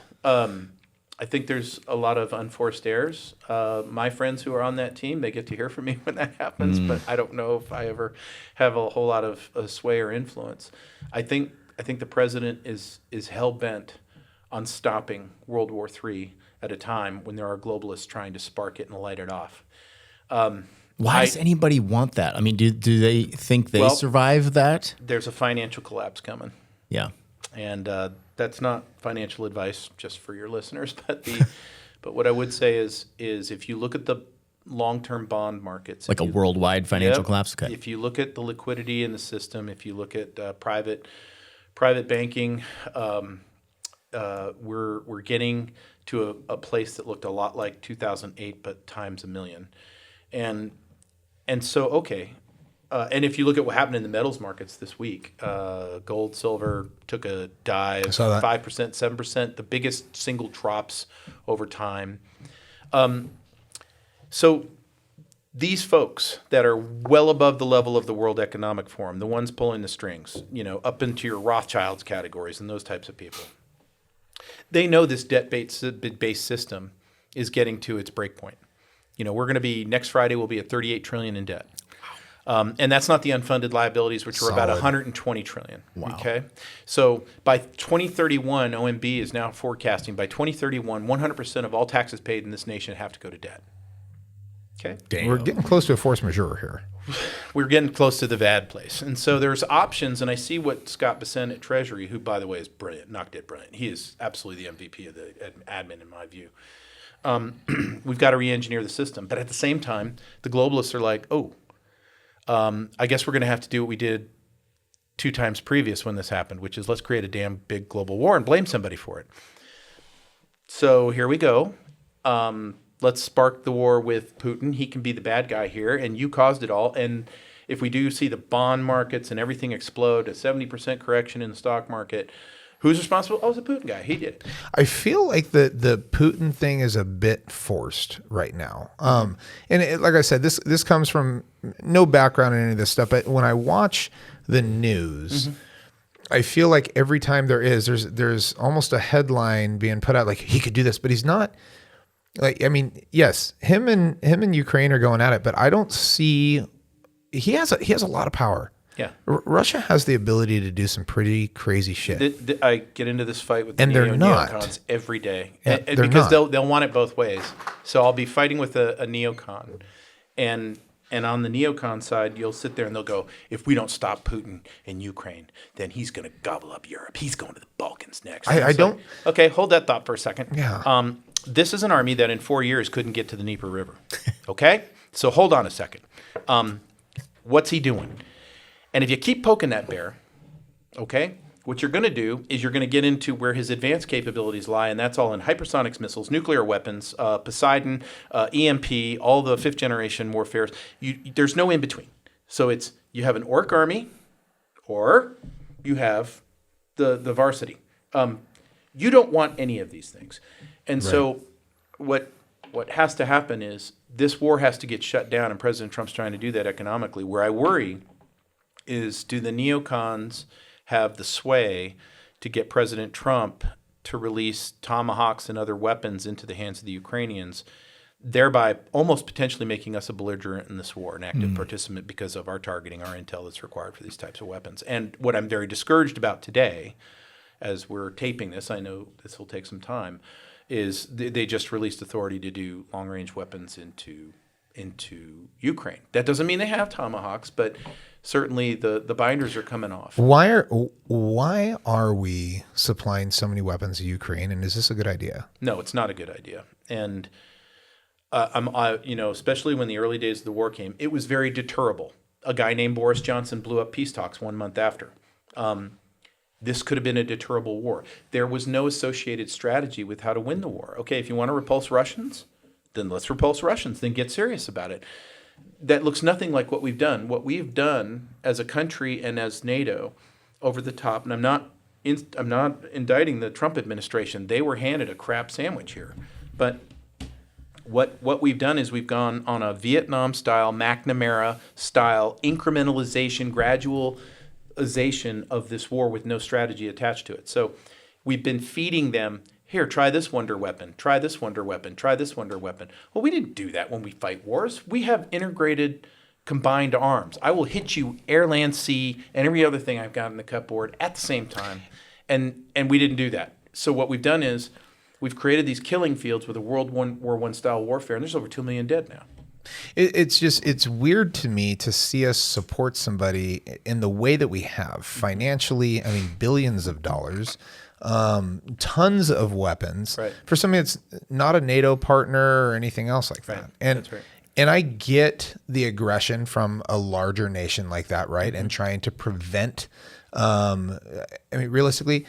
I think there's a lot of unforced errors. My friends who are on that team, they get to hear from me when that happens, but I don't know if I ever have a whole lot of sway or influence. I think the president is hell-bent on stopping World War III at a time when there are globalists trying to spark it and light it off. Why does anybody want that? I mean, do they think they survive that? There's a financial collapse coming. Yeah. And that's not financial advice, just for your listeners. But what I would say is if you look at the long-term bond markets, like a worldwide financial collapse. Okay. If you look at the liquidity in the system, if you look at private banking, we're getting to a place that looked a lot like 2008, but times a million, and so okay. And if you look at what happened in the metals markets this week, gold, silver took a dive, 5%, 7%, the biggest single drops over time. So these folks that are well above the level of the World Economic Forum, the ones pulling the strings, up into your Rothschilds categories and those types of people, they know this debt-based system is getting to its break point. We're going to be, next Friday, we'll be at $38 trillion in debt. And that's not the unfunded liabilities, which were about Solid. 120 trillion. Wow. Okay. So by 2031, OMB is now forecasting by 2031, 100% of all taxes paid in this nation have to go to debt. Okay. Damn. We're getting close to a force majeure here. We're getting close to the bad place. And so there's options, and I see what Scott Bessent at Treasury, who, by the way, is brilliant, knock dead brilliant. He is absolutely the MVP of the admin, in my view. We've got to re-engineer the system. But at the same time, the globalists are like, I guess we're going to have to do what we did 2 times previous when this happened, which is let's create a damn big global war and blame somebody for it. So here we go. Let's spark the war with Putin. He can be the bad guy here, and you caused it all. And if we do see the bond markets and everything explode, a 70% correction in the stock market, who's responsible? Oh, it's the Putin guy. He did it. I feel like the Putin thing is a bit forced right now. Like I said, this comes from no background in any of this stuff, but when I watch the news, I feel like every time there's almost a headline being put out like he could do this, but he's not. Like, I mean, yes, him and Ukraine are going at it, but I don't see he has a lot of power. Yeah, Russia has the ability to do some pretty crazy shit. I get into this fight with the And they're not. neocons every day, Yeah, and they're because not. they'll want it both ways. So I'll be fighting with a neocon, and on the neocon side, you'll sit there and they'll go, if we don't stop Putin in Ukraine, then he's going to gobble up Europe. He's going to the Balkans next. I don't. Okay, hold that thought for a second. Yeah. This is an army that in 4 years couldn't get to the Dnieper River. Okay? So hold on a second. What's he doing? And if you keep poking that bear, okay, what you're going to do is you're going to get into where his advanced capabilities lie, and that's all in hypersonics missiles, nuclear weapons, Poseidon, EMP, all the 5th-generation warfares. There's no in-between. So it's you have an orc army or you have the varsity. You don't want any of these things. And so what has to happen is this war has to get shut down, and President Trump's trying to do that economically. Where I worry is, do the neocons have the sway to get President Trump to release tomahawks and other weapons into the hands of the Ukrainians, thereby almost potentially making us a belligerent in this war, an active participant because of our targeting, our intel that's required for these types of weapons. And what I'm very discouraged about today, as we're taping this, I know this will take some time, is they just released authority to do long-range weapons into Ukraine. That doesn't mean they have tomahawks, but certainly the binders are coming off. Why are we supplying so many weapons to Ukraine, and is this a good idea? No, it's not a good idea. And especially when the early days of the war came, it was very deterrable. A guy named Boris Johnson blew up peace talks 1 month after. This could have been a deterrable war. There was no associated strategy with how to win the war. Okay, if you want to repulse Russians, then let's repulse Russians. Then get serious about it. That looks nothing like what we've done. What we've done as a country and as NATO, over the top. And I'm not indicting the Trump administration. They were handed a crap sandwich here. But what we've done is we've gone on a Vietnam-style, McNamara-style incrementalization, gradualization of this war with no strategy attached to it. So we've been feeding them, here, try this wonder weapon, try this wonder weapon, try this wonder weapon. Well, we didn't do that when we fight wars. We have integrated combined arms. I will hit you air, land, sea, and every other thing I've got in the cupboard at the same time. And we didn't do that. So what we've done is we've created these killing fields with a World War I style warfare, and there's over 2 million dead now. It's weird to me to see us support somebody in the way that we have financially. I mean, billions of dollars, tons of weapons for somebody that's not a NATO partner or anything else like that. And that's right. And I get the aggression from a larger nation like that, right? Mm-hmm. And trying to prevent. I mean, realistically,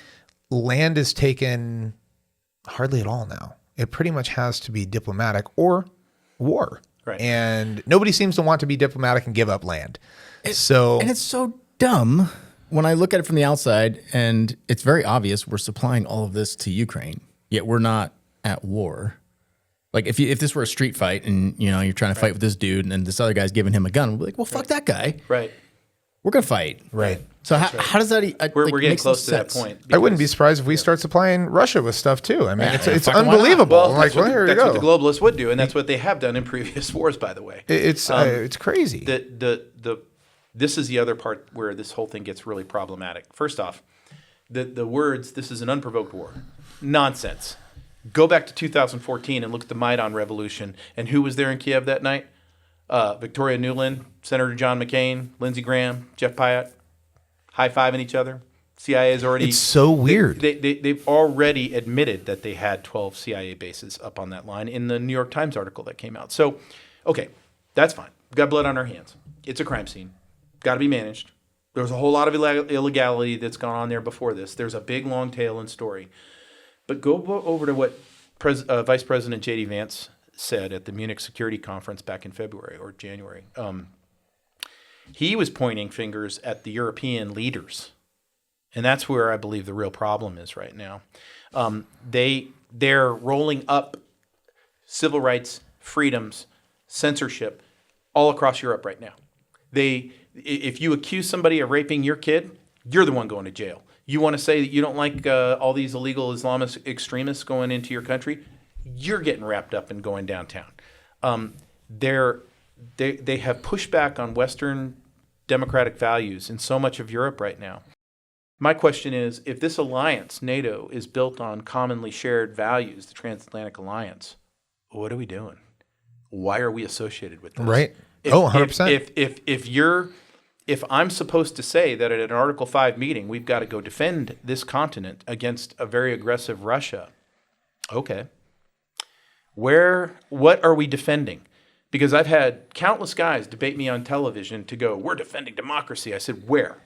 land is taken hardly at all now. It pretty much has to be diplomatic or war. Right. And nobody seems to want to be diplomatic and give up land. And it's so dumb when I look at it from the outside, and it's very obvious we're supplying all of this to Ukraine, yet we're not at war. Like if this were a street fight and you're trying to fight with this dude and then this other guy's giving him a gun, we'll be like, well, fuck that guy. Right. We're going to fight. Right. So how does that? We're getting makes no close to that sense. point. I wouldn't be because- surprised if we start supplying Russia with stuff too. I mean, Yeah, it's fucking why not? unbelievable. Well, Like, well, here you that's go. what the globalists would do, and that's what they have done in previous wars, by the way. It's crazy. This is the other part where this whole thing gets really problematic. First off, the words, this is an unprovoked war. Nonsense. Go back to 2014 and look at the Maidan Revolution. And who was there in Kiev that night? Victoria Nuland, Senator John McCain, Lindsey Graham, Jeff Pyatt, high-fiving each other. CIA is already... It's so weird. They've already admitted that they had 12 CIA bases up on that line in the New York Times article that came out. So, okay, that's fine. We've got blood on our hands. It's a crime scene. Got to be managed. There's a whole lot of illegality that's gone on there before this. There's a big, long tail and story. But go over to what Vice President J.D. Vance said at the Munich Security Conference back in February or January. He was pointing fingers at the European leaders. And that's where I believe the real problem is right now. They're rolling up civil rights, freedoms, censorship all across Europe right now. If you accuse somebody of raping your kid, you're the one going to jail. You want to say that you don't like all these illegal Islamist extremists going into your country, you're getting wrapped up and going downtown. They have pushed back on Western democratic values in so much of Europe right now. My question is, if this alliance, NATO, is built on commonly shared values, the transatlantic alliance, what are we doing? Why are we associated with this? Right. 100%. If I'm supposed to say that at an Article 5 meeting, we've got to go defend this continent against a very aggressive Russia, okay. What are we defending? Because I've had countless guys debate me on television to go, we're defending democracy. I said, where?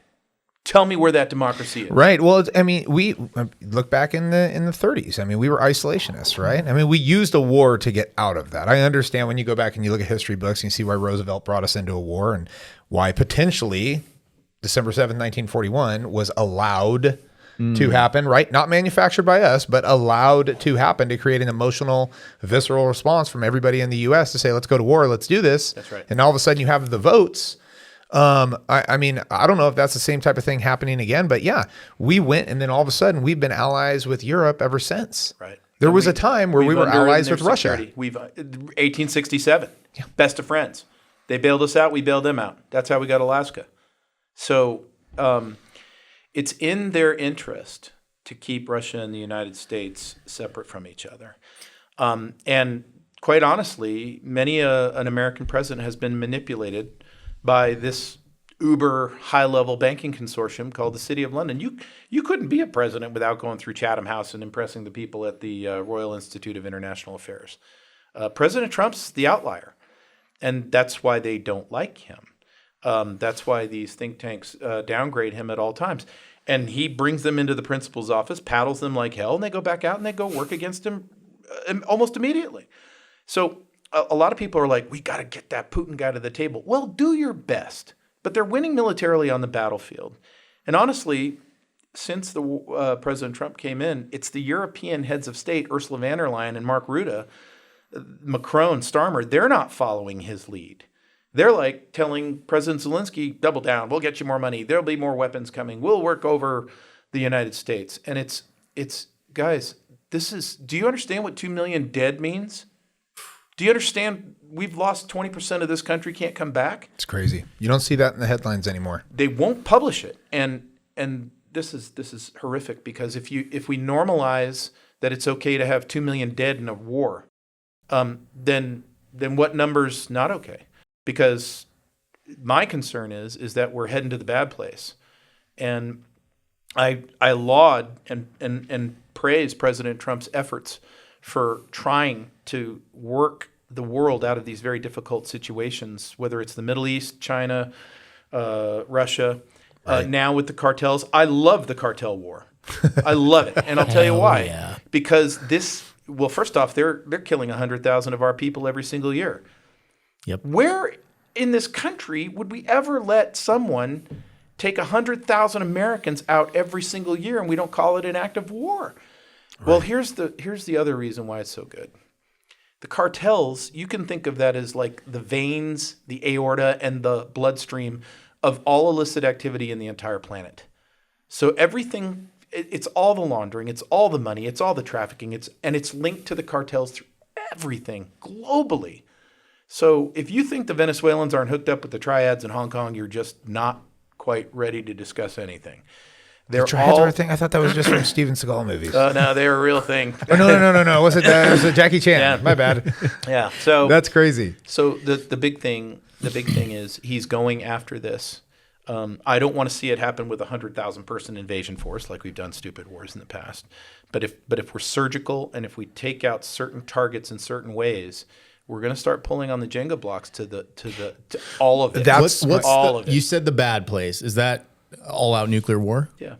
Tell me where that democracy is. Right. Well, I mean, we look back in the 30s. I mean, we were isolationists, right? I mean, we used a war to get out of that. I understand when you go back and you look at history books and you see why Roosevelt brought us into a war and why potentially December 7th, 1941 was allowed to happen, right? Not manufactured by us, but allowed to happen to create an emotional, visceral response from everybody in the U.S. to say, let's go to war, let's do this. That's right. And all of a sudden you have the votes. I mean, I don't know if that's the same type of thing happening again, but yeah, we went and then all of a sudden we've been allies with Europe ever since. Right. There was a time where we were allies with Russia. We've 1867, best of friends. They bailed us out, we bailed them out. That's how we got Alaska. So it's in their interest to keep Russia and the United States separate from each other. And quite honestly, many an American president has been manipulated by this uber high-level banking consortium called the City of London. You couldn't be a president without going through Chatham House and impressing the people at the Royal Institute of International Affairs. President Trump's the outlier, and that's why they don't like him. That's why these think tanks downgrade him at all times. And he brings them into the principal's office, paddles them like hell, and they go back out and they go work against him almost immediately. So a lot of people are like, we got to get that Putin guy to the table. Well, do your best. But they're winning militarily on the battlefield. And honestly, since the President Trump came in, it's the European heads of state, Ursula von der Leyen and Mark Rutte, Macron, Starmer, they're not following his lead. They're like telling President Zelensky, double down, we'll get you more money, there'll be more weapons coming, we'll work over the United States. And it's guys, do you understand what 2 million dead means? Do you understand we've lost 20% of this country can't come back? It's crazy. You don't see that in the headlines anymore. They won't publish it. And this is horrific because if we normalize that it's okay to have 2 million dead in a war, then what number's not okay? Because my concern is that we're heading to the bad place. And I laud and praise President Trump's efforts for trying to work the world out of these very difficult situations, whether it's the Middle East, China, Russia, right. Now with the cartels. I love the cartel war. I love it. And I'll tell you why. Yeah. Because first off, they're killing 100,000 of our people every single year. Yep. Where in this country would we ever let someone take 100,000 Americans out every single year and we don't call it an act of war? Right. Well, here's the other reason why it's so good. The cartels, you can think of that as like the veins, the aorta, and the bloodstream of all illicit activity in the entire planet. So everything, it's all the laundering, it's all the money, it's all the trafficking, it's linked to the cartels through everything globally. So if you think the Venezuelans aren't hooked up with the triads in Hong Kong, you're just not quite ready to discuss anything. The triads are a thing? I thought that was just from Steven Seagal movies. No, they're a real thing. Oh, no. Was it Jackie Chan? Yeah. My bad. Yeah. So that's crazy. So the big thing is he's going after this. I don't want to see it happen with 100,000 person invasion force like we've done stupid wars in the past. But if we're surgical and if we take out certain targets in certain ways, we're going to start pulling on the Jenga blocks to all of it. What's all of it. You said the bad place. Is that all out nuclear war? Yeah.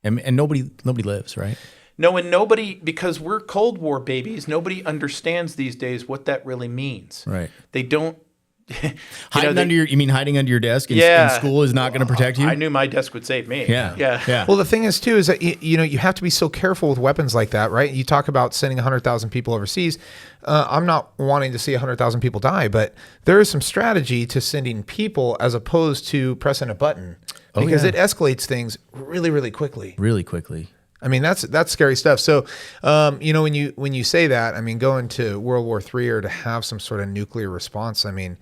And nobody lives, right? No, and nobody, because we're Cold War babies, nobody understands these days what that really means. Right. They don't. Hiding under your desk in school is not going to protect you? I knew my desk would save me. Yeah. Well, the thing is, too, is that, you have to be so careful with weapons like that, right? You talk about sending 100,000 people overseas. I'm not wanting to see 100,000 people die, but there is some strategy to sending people as opposed to pressing a button because it escalates things really, really quickly. Really quickly. I mean, that's scary stuff. So, when you say that, I mean, going to World War III or to have some sort of nuclear response, I mean,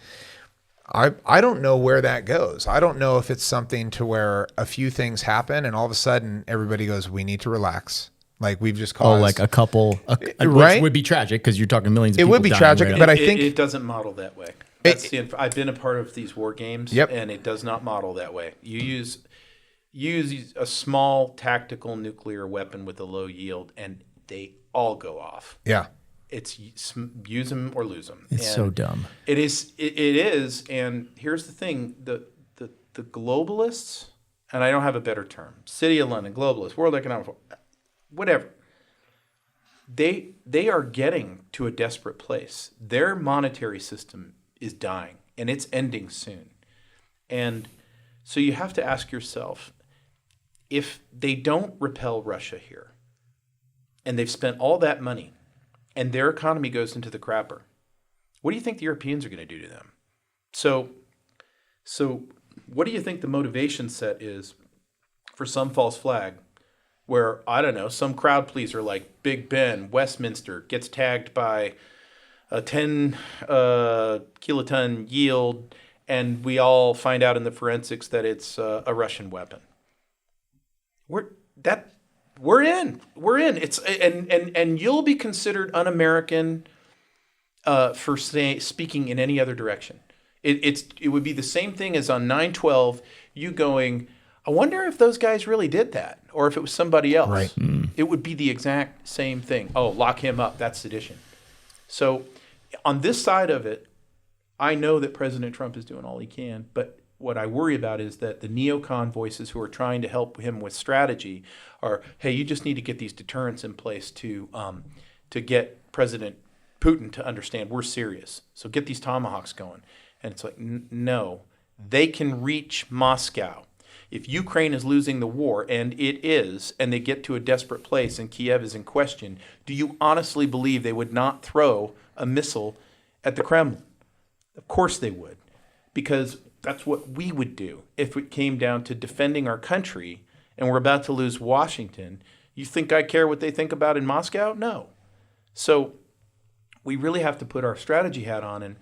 I don't know where that goes. I don't know if it's something to where a few things happen and all of a sudden everybody goes, we need to relax. Like we've just caused. Oh, like a couple, right? Which would be tragic because you're talking millions of people. It would be tragic, right but I think it doesn't model that way. I've been a part of these war games, and it does not model that way. You use a small tactical nuclear weapon with a low yield, and they all go off. Yeah. It's use them or lose them. It's so dumb. It is. And here's the thing: the globalists, and I don't have a better term. City of London, globalists, World Economic Forum, whatever. They are getting to a desperate place. Their monetary system is dying, and it's ending soon. And so you have to ask yourself, if they don't repel Russia here, and they've spent all that money, and their economy goes into the crapper, what do you think the Europeans are going to do to them? So what do you think the motivation set is for some false flag where, I don't know, some crowd pleaser like Big Ben, Westminster, gets tagged by a 10 kiloton yield, and we all find out in the forensics that it's a Russian weapon? We're in. It's and you'll be considered un-American for speaking in any other direction. It would be the same thing as on 9/12, you going, I wonder if those guys really did that, or if it was somebody else. Right. It would be the exact same thing. Oh, lock him up. That's sedition. So on this side of it, I know that President Trump is doing all he can, but what I worry about is that the neocon voices who are trying to help him with strategy are, hey, you just need to get these deterrents in place to get President Putin to understand we're serious. So get these tomahawks going. And it's like, no, they can reach Moscow. If Ukraine is losing the war, and it is, and they get to a desperate place and Kiev is in question, do you honestly believe they would not throw a missile at the Kremlin? Of course they would, because that's what we would do if it came down to defending our country and we're about to lose Washington. You think I care what they think about in Moscow? No. So we really have to put our strategy hat on, and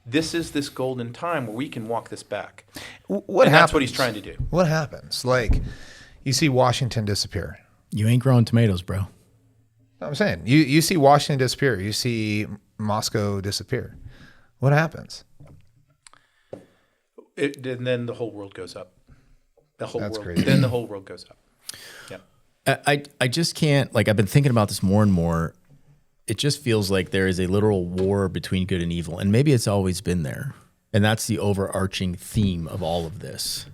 this is this golden time where we can walk this back. That's what he's trying to do. What happens? Like, you see Washington disappear. You ain't growing tomatoes, bro. I'm saying, you see Washington disappear. You see Moscow disappear. What happens? And then the whole world goes up. That's crazy. Then the whole world goes up. Yeah. I just can't, like, I've been thinking about this more and more. It just feels like there is a literal war between good and evil, and maybe it's always been there. And that's the overarching theme of all of this.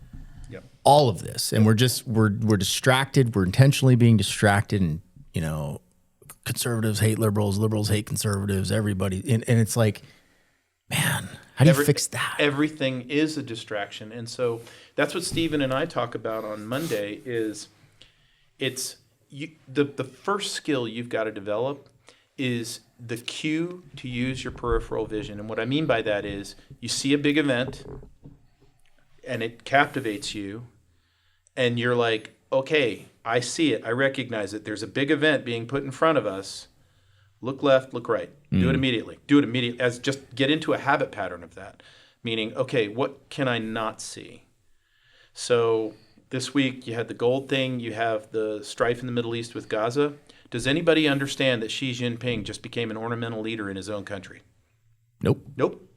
Yep. All of this. And we're distracted. We're intentionally being distracted, and, conservatives hate liberals, liberals hate conservatives, everybody. And it's like, man, how do you fix that? Everything is a distraction. And so that's what Stephen and I talk about on Monday is the first skill you've got to develop is the cue to use your peripheral vision. And what I mean by that is you see a big event, and it captivates you, and you're like, okay, I see it. I recognize it. There's a big event being put in front of us. Look left, look right. Do it immediately. Do it immediately. As just get into a habit pattern of that. Meaning, okay, what can I not see? So this week you had the gold thing. You have the strife in the Middle East with Gaza. Does anybody understand that Xi Jinping just became an ornamental leader in his own country? Nope.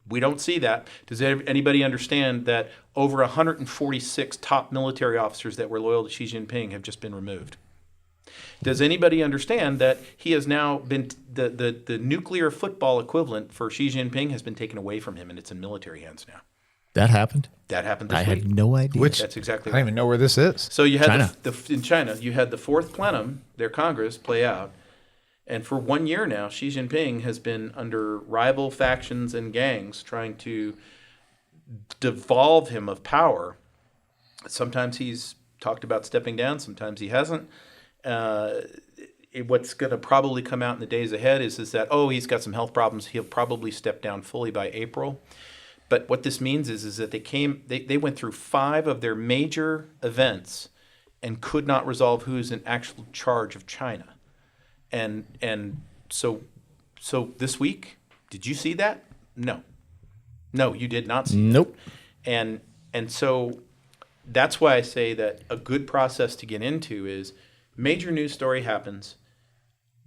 We don't see that. Does anybody understand that over 146 top military officers that were loyal to Xi Jinping have just been removed? Does anybody understand that he has now been the nuclear football equivalent for Xi Jinping has been taken away from him, and it's in military hands now? That happened? That happened this week. I had no idea. That's exactly I don't even know where this is. So you had China. In China, you had the fourth plenum, their Congress, play out. And for 1 year now, Xi Jinping has been under rival factions and gangs trying to devolve him of power. Sometimes he's talked about stepping down. Sometimes he hasn't. What's going to probably come out in the days ahead is that, he's got some health problems. He'll probably step down fully by April. But what this means is that they went through 5 of their major events and could not resolve who's in actual charge of China. And so this week, did you see that? No, you did not see Nope. that. And so that's why I say that a good process to get into is major news story happens,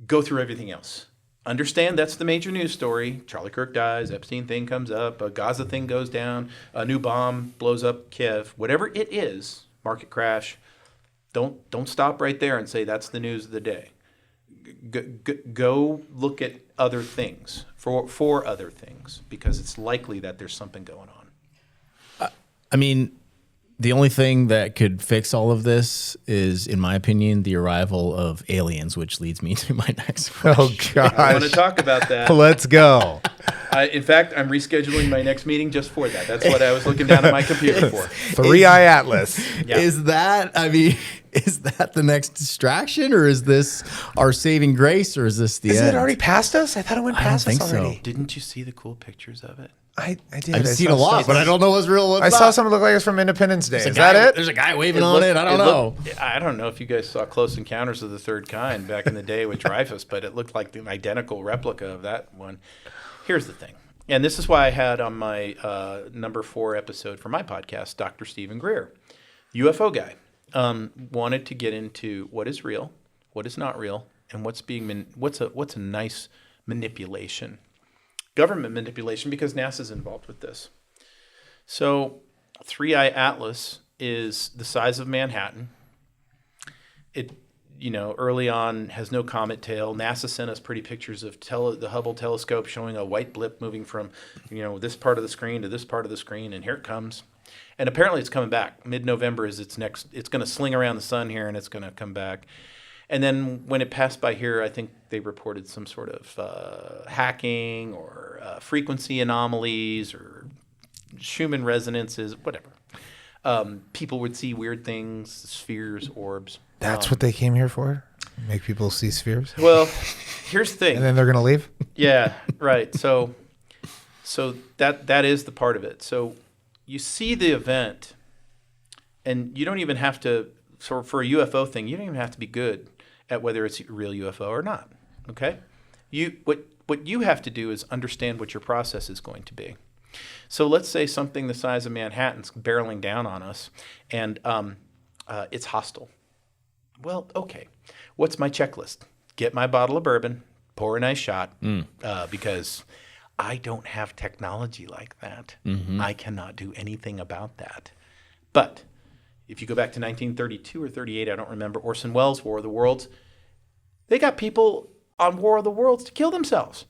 go through everything else. Understand that's the major news story. Charlie Kirk dies, Epstein thing comes up, a Gaza thing goes down, a new bomb blows up Kiev, whatever it is, market crash. Don't stop right there and say that's the news of the day. Go look at other things for other things, because it's likely that there's something going on. I mean, the only thing that could fix all of this is, in my opinion, the arrival of aliens, which leads me to my next question. Oh, gosh. I want to talk about that. Let's go. In fact, I'm rescheduling my next meeting just for that. That's what I was looking down at my computer for. 3-Eye Atlas. Yeah. Is that the next distraction, or is this our saving grace, or is this the Is end? it already past us? I thought it went past us think so. already. Didn't you see the cool pictures of it? I did. I've seen a lot, but I don't know what's real. What's I not. saw something look like it's from Independence Day. Is guy, that it? There's a guy waving on it. I don't know. I don't know if you guys saw Close Encounters of the Third Kind back in the day with Dreyfus, but it looked like an identical replica of that one. Here's the thing, and this is why I had on my number 4 episode for my podcast, Dr. Stephen Greer, UFO guy, wanted to get into what is real, what is not real, and what's a nice manipulation. Government manipulation, because NASA's involved with this. So 3-Eye Atlas is the size of Manhattan. It, early on has no comet tail. NASA sent us pretty pictures of the Hubble telescope showing a white blip moving from, this part of the screen to this part of the screen, and here it comes. And apparently it's coming back. Mid-November is it's going to sling around the sun here, and it's going to come back. And then when it passed by here, I think they reported some sort of hacking or frequency anomalies or Schumann resonances, whatever. People would see weird things, spheres, orbs. That's what they came here for? Make people see spheres? Well, here's the thing. And then they're going to leave? Yeah, right. So that is the part of it. So you see the event, and you don't even have to, for a UFO thing, you don't even have to be good at whether it's a real UFO or not. Okay? What you have to do is understand what your process is going to be. So let's say something the size of Manhattan's barreling down on us, and it's hostile. Well, okay. What's my checklist? Get my bottle of bourbon, pour a nice shot, because I don't have technology like that. Mm-hmm. I cannot do anything about that. But if you go back to 1932 or 38, I don't remember, Orson Welles' War of the Worlds, they got people on War of the Worlds to kill themselves.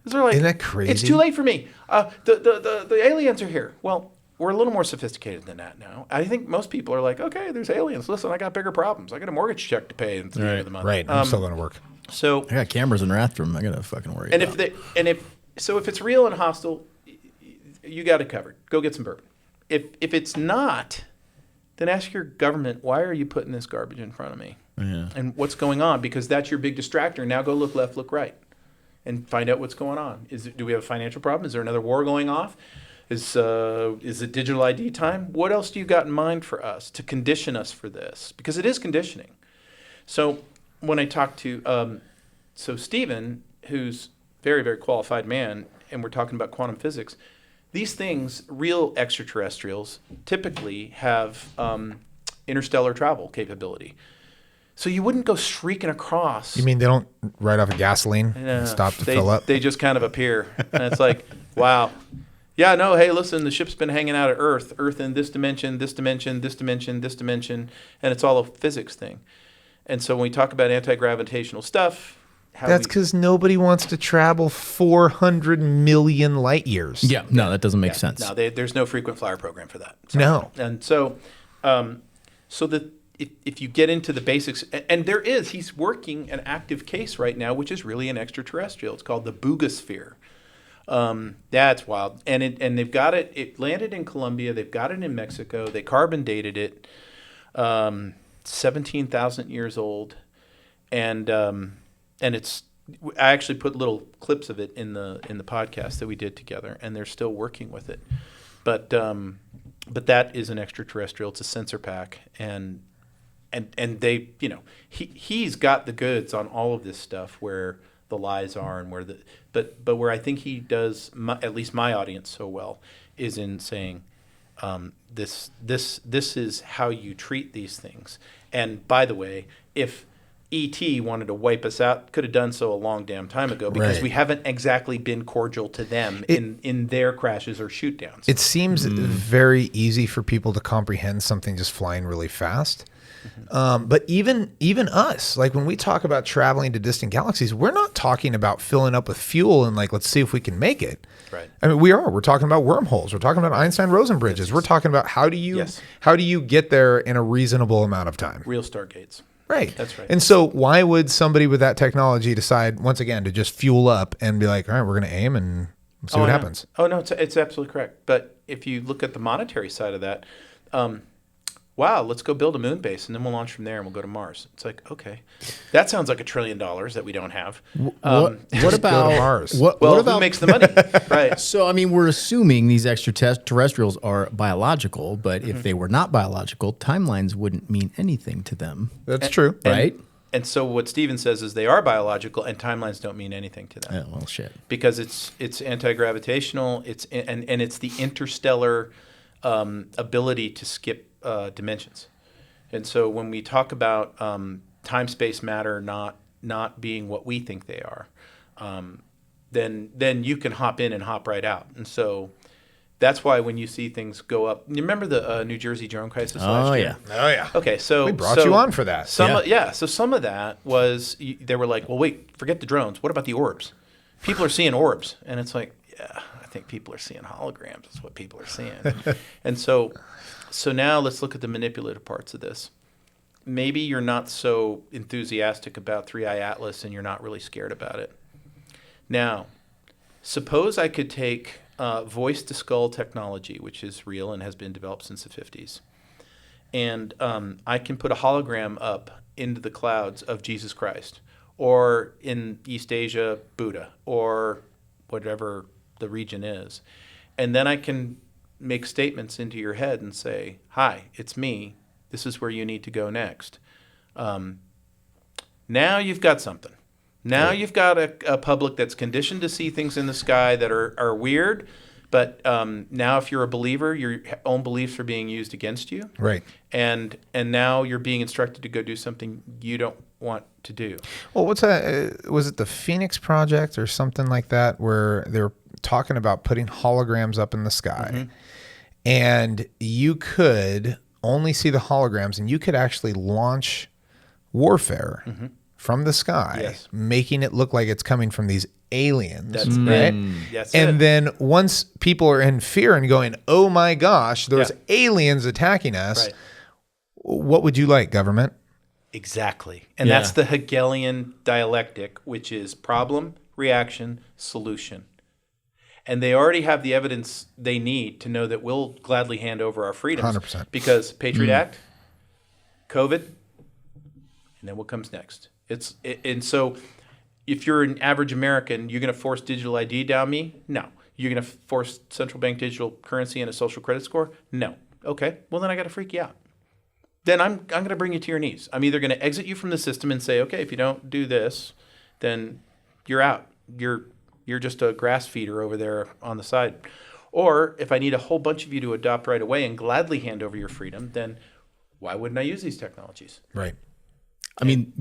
They're like, isn't that crazy? It's too late for me. The aliens are here. Well, we're a little more sophisticated than that now. I think most people are like, okay, there's aliens. Listen, I got bigger problems. I got a mortgage check to pay at the end of the month. Right. I'm still going to work. So I got cameras in the bathroom. I got to fucking worry and about. If it's real and hostile, you got it covered. Go get some bourbon. If it's not, then ask your government, why are you putting this garbage in front of me? Yeah. And what's going on? Because that's your big distractor. Now go look left, look right, and find out what's going on. Do we have a financial problem? Is there another war going off? Is it digital ID time? What else do you got in mind for us to condition us for this? Because it is conditioning. So when I talk to Stephen, who's very, very qualified man, and we're talking about quantum physics, these things, real extraterrestrials, typically have interstellar travel capability. So you wouldn't go streaking across. You mean they don't ride off of gasoline and stop to fill up? They just kind of appear. And it's like, wow. Yeah, no, hey, listen, the ship's been hanging out at Earth in this dimension, this dimension, this dimension, this dimension, and it's all a physics thing. And so when we talk about anti-gravitational stuff, that's because nobody wants to travel 400 million light years. Yeah, no, that doesn't make sense. No, there's no frequent flyer program for that. So, no. And so, if you get into the basics, and he's working an active case right now, which is really an extraterrestrial. It's called the Boogosphere. That's wild. And they've got it. It landed in Colombia. They've got it in Mexico. They carbon dated it. 17,000 years old, and it's. I actually put little clips of it in the podcast that we did together, and they're still working with it. But that is an extraterrestrial. It's a sensor pack, and they, he's got the goods on all of this stuff, where the lies are and where but where I think he does at least my audience so well is in saying this is how you treat these things. And by the way, if E.T. wanted to wipe us out, could have done so a long damn time ago, because we haven't exactly been cordial to them in their crashes or shoot downs. It seems very easy for people to comprehend something just flying really fast. But even us, like when we talk about traveling to distant galaxies, we're not talking about filling up with fuel and let's see if we can make it. Right. I mean, we're talking about wormholes. We're talking about Einstein-Rosen bridges. We're talking about how do you get there in a reasonable amount of time? Real stargates. Right. That's right. And so why would somebody with that technology decide, once again, to just fuel up and be like, all right, we're going to aim and see what happens? Oh, no, it's absolutely correct. But if you look at the monetary side of that, wow, let's go build a moon base, and then we'll launch from there, and we'll go to Mars. It's like, okay, that sounds like $1 trillion that we don't have. What about Mars? What about who makes the money? Right. So, I mean, we're assuming these extraterrestrials are biological, but if they were not biological, timelines wouldn't mean anything to them. That's true. Right? And so what Steven says is they are biological, and timelines don't mean anything to them. Oh, well, shit. Because it's anti-gravitational, it's the interstellar ability to skip dimensions. And so when we talk about time, space, matter not being what we think they are, then you can hop in and hop right out. And so that's why when you see things go up, you remember the New Jersey drone crisis last year? Oh yeah. Okay, so we brought you on for that. So some of that was they were like, well, wait, forget the drones. What about the orbs? People are seeing orbs, and it's like, yeah, I think people are seeing holograms. That's what people are seeing. And so now let's look at the manipulative parts of this. Maybe you're not so enthusiastic about 3i Atlas and you're not really scared about it. Now, suppose I could take voice-to-skull technology, which is real and has been developed since the 50s, and I can put a hologram up into the clouds of Jesus Christ, or in East Asia, Buddha, or whatever the region is. And then I can make statements into your head and say, hi, it's me. This is where you need to go next. Now you've got something. Now you've got a public that's conditioned to see things in the sky that are weird, but now if you're a believer, your own beliefs are being used against you. Right. And now you're being instructed to go do something you don't want to do. Well, what's that? Was it the Phoenix Project or something like that, where they were talking about putting holograms up in the sky, and you could only see the holograms, and you could actually launch warfare from the sky, making it look like it's coming from these aliens, That's right? That's and it. then once people are in fear and going, oh my gosh, there's aliens attacking us, what would you like, government? Exactly. And that's the Hegelian dialectic, which is problem, reaction, solution. And they already have the evidence they need to know that we'll gladly hand over our freedoms. 100%. Because Patriot Act, COVID, and then what comes next? And so if you're an average American, you're going to force digital ID down me? No. You're going to force central bank digital currency and a social credit score? No. Okay. Well, then I got to freak you out. Then I'm going to bring you to your knees. I'm either going to exit you from the system and say, okay, if you don't do this, then you're out. You're just a grass feeder over there on the side. Or if I need a whole bunch of you to adopt right away and gladly hand over your freedom, then why wouldn't I use these technologies? Right. I mean,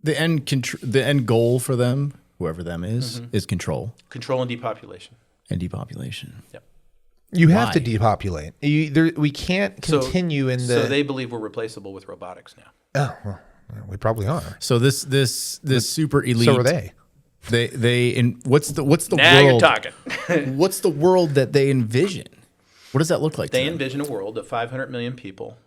the end goal for them, whoever them is control. Control and depopulation. Yep. You have to depopulate. We can't continue in the. So they believe we're replaceable with robotics now. Oh, well, we probably are. So this super elite. So are they. What's the now world? You're talking. What's the world that they envision? What does that look like? They envision a world of 500 million people,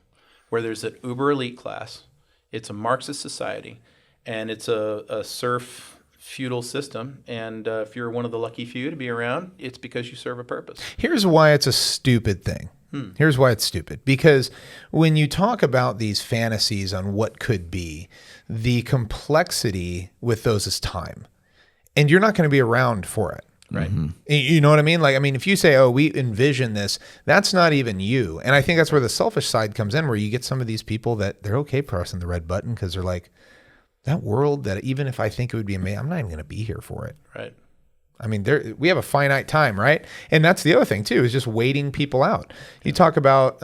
where there's an uber elite class. It's a Marxist society, and it's a serf feudal system. And if you're one of the lucky few to be around, it's because you serve a purpose. Here's why it's a stupid thing. Here's why it's stupid. Because when you talk about these fantasies on what could be, the complexity with those is time. And you're not going to be around for it. Right. You know what I mean? Like, I mean, if you say, oh, we envision this, that's not even you. And I think that's where the selfish side comes in, where you get some of these people that they're okay pressing the red button because they're like, that world that even if I think it would be amazing, I'm not even going to be here for it. Right. I mean, we have a finite time, right? And that's the other thing too, is just waiting people out. You talk about,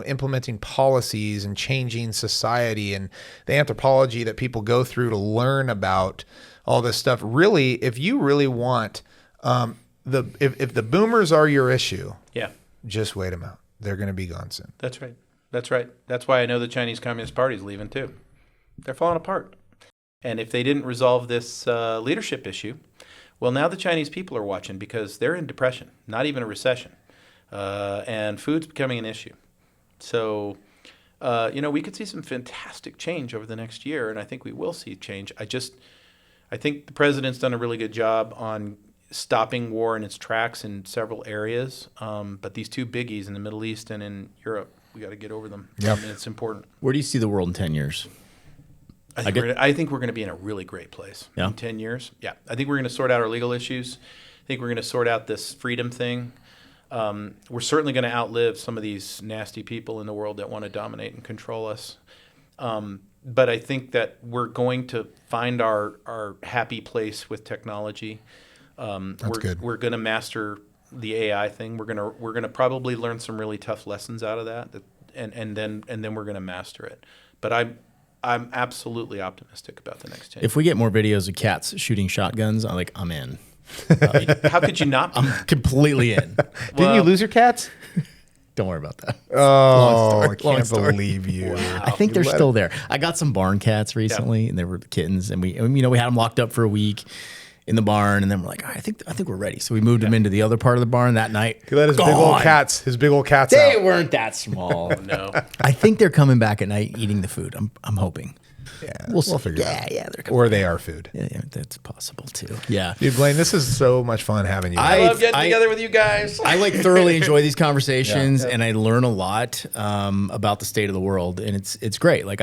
implementing policies and changing society and the anthropology that people go through to learn about all this stuff. Really, if you really want, if the boomers are your issue, just wait them out. They're going to be gone soon. That's right. That's why I know the Chinese Communist Party is leaving too. They're falling apart. And if they didn't resolve this leadership issue, well, now the Chinese people are watching because they're in depression, not even a recession. And food's becoming an issue. So, we could see some fantastic change over the next year, and I think we will see change. I think the president's done a really good job on stopping war in its tracks in several areas. But these two biggies in the Middle East and in Europe, we got to get over them. Yep. And it's important. Where do you see the world in 10 years? I think we're going to be in a really great place in 10 years. Yeah. I think we're going to sort out our legal issues. I think we're going to sort out this freedom thing. We're certainly going to outlive some of these nasty people in the world that want to dominate and control us. But I think that we're going to find our happy place with technology. That's good. We're going to master the AI thing. We're going to probably learn some really tough lessons out of that, and then we're going to master it. But I'm absolutely optimistic about the next 10 years. If we get more videos of cats shooting shotguns, I'm in. How could you not be? I'm completely in. Didn't you lose your cats? Don't worry about that. Oh, I can't believe you. Wow. I think they're still there. I got some barn cats recently, and they were kittens, and we had them locked up for a week in the barn, and then we're like, I think we're ready. So we moved them into the other part of the barn that night. He let his big old cats out. They weren't that small. No. I think they're coming back at night eating the food. I'm hoping. Yeah, we'll figure it out. Yeah, they're coming. Or they are food. Yeah, that's possible too. Yeah. Dude, Blaine, this is so much fun having you. I love getting together with you guys. I thoroughly enjoy these conversations, and I learn a lot about the state of the world, and it's great. Like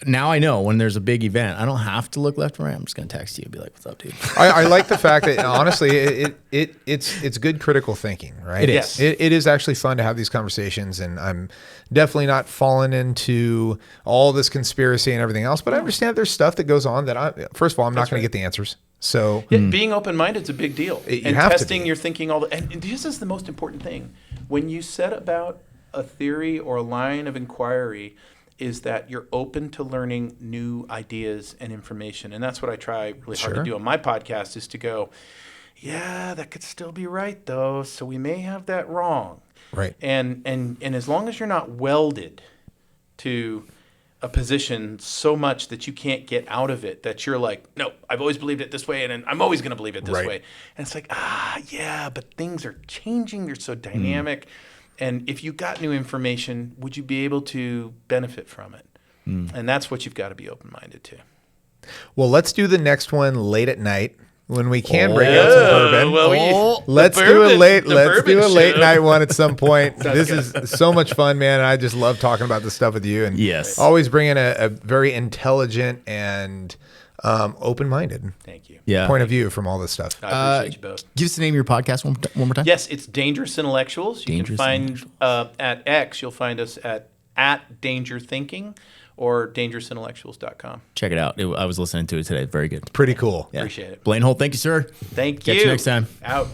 now I know when there's a big event, I don't have to look left and right. I'm just going to text you and be like, what's up, dude? I like the fact that, honestly, it's good critical thinking, right? It is. It is actually fun to have these conversations, and I'm definitely not falling into all this conspiracy and everything else, but I understand there's stuff that goes on that first of all, I'm not going to get the answers. So being open-minded is a big deal. You have testing your thinking and this is the most important thing. When you set about a theory or a line of inquiry, is that you're open to learning new ideas and information. And that's what I try really hard to do on my podcast, is to go, yeah, that could still be right though, so we may have that wrong. Right. And as long as you're not welded to a position so much that you can't get out of it, that you're like, no, I've always believed it this way, and I'm always going to believe it this way. And it's like, yeah, but things are changing. They're so dynamic. And if you got new information, would you be able to benefit from it? And that's what you've got to be open-minded to. Well, let's do the next one late at night when we can break out some bourbon. Well, let's do a late show. night one at some point. This is so much fun, man. And I just love talking about this stuff with you. And yes, always bringing a very intelligent and open-minded Thank you. Yeah. point of view from all this stuff. I appreciate you both. Give us the name of your podcast one more time. Yes, it's Dangerous Intellectuals. You Dangerous can find at X, you'll find us at Danger Thinking or dangerousintellectuals.com. Check it out. I was listening to it today. Very good. Pretty cool. Yeah. Appreciate it. Blaine Holt, thank you, sir. Thank you. Catch you next time. Out.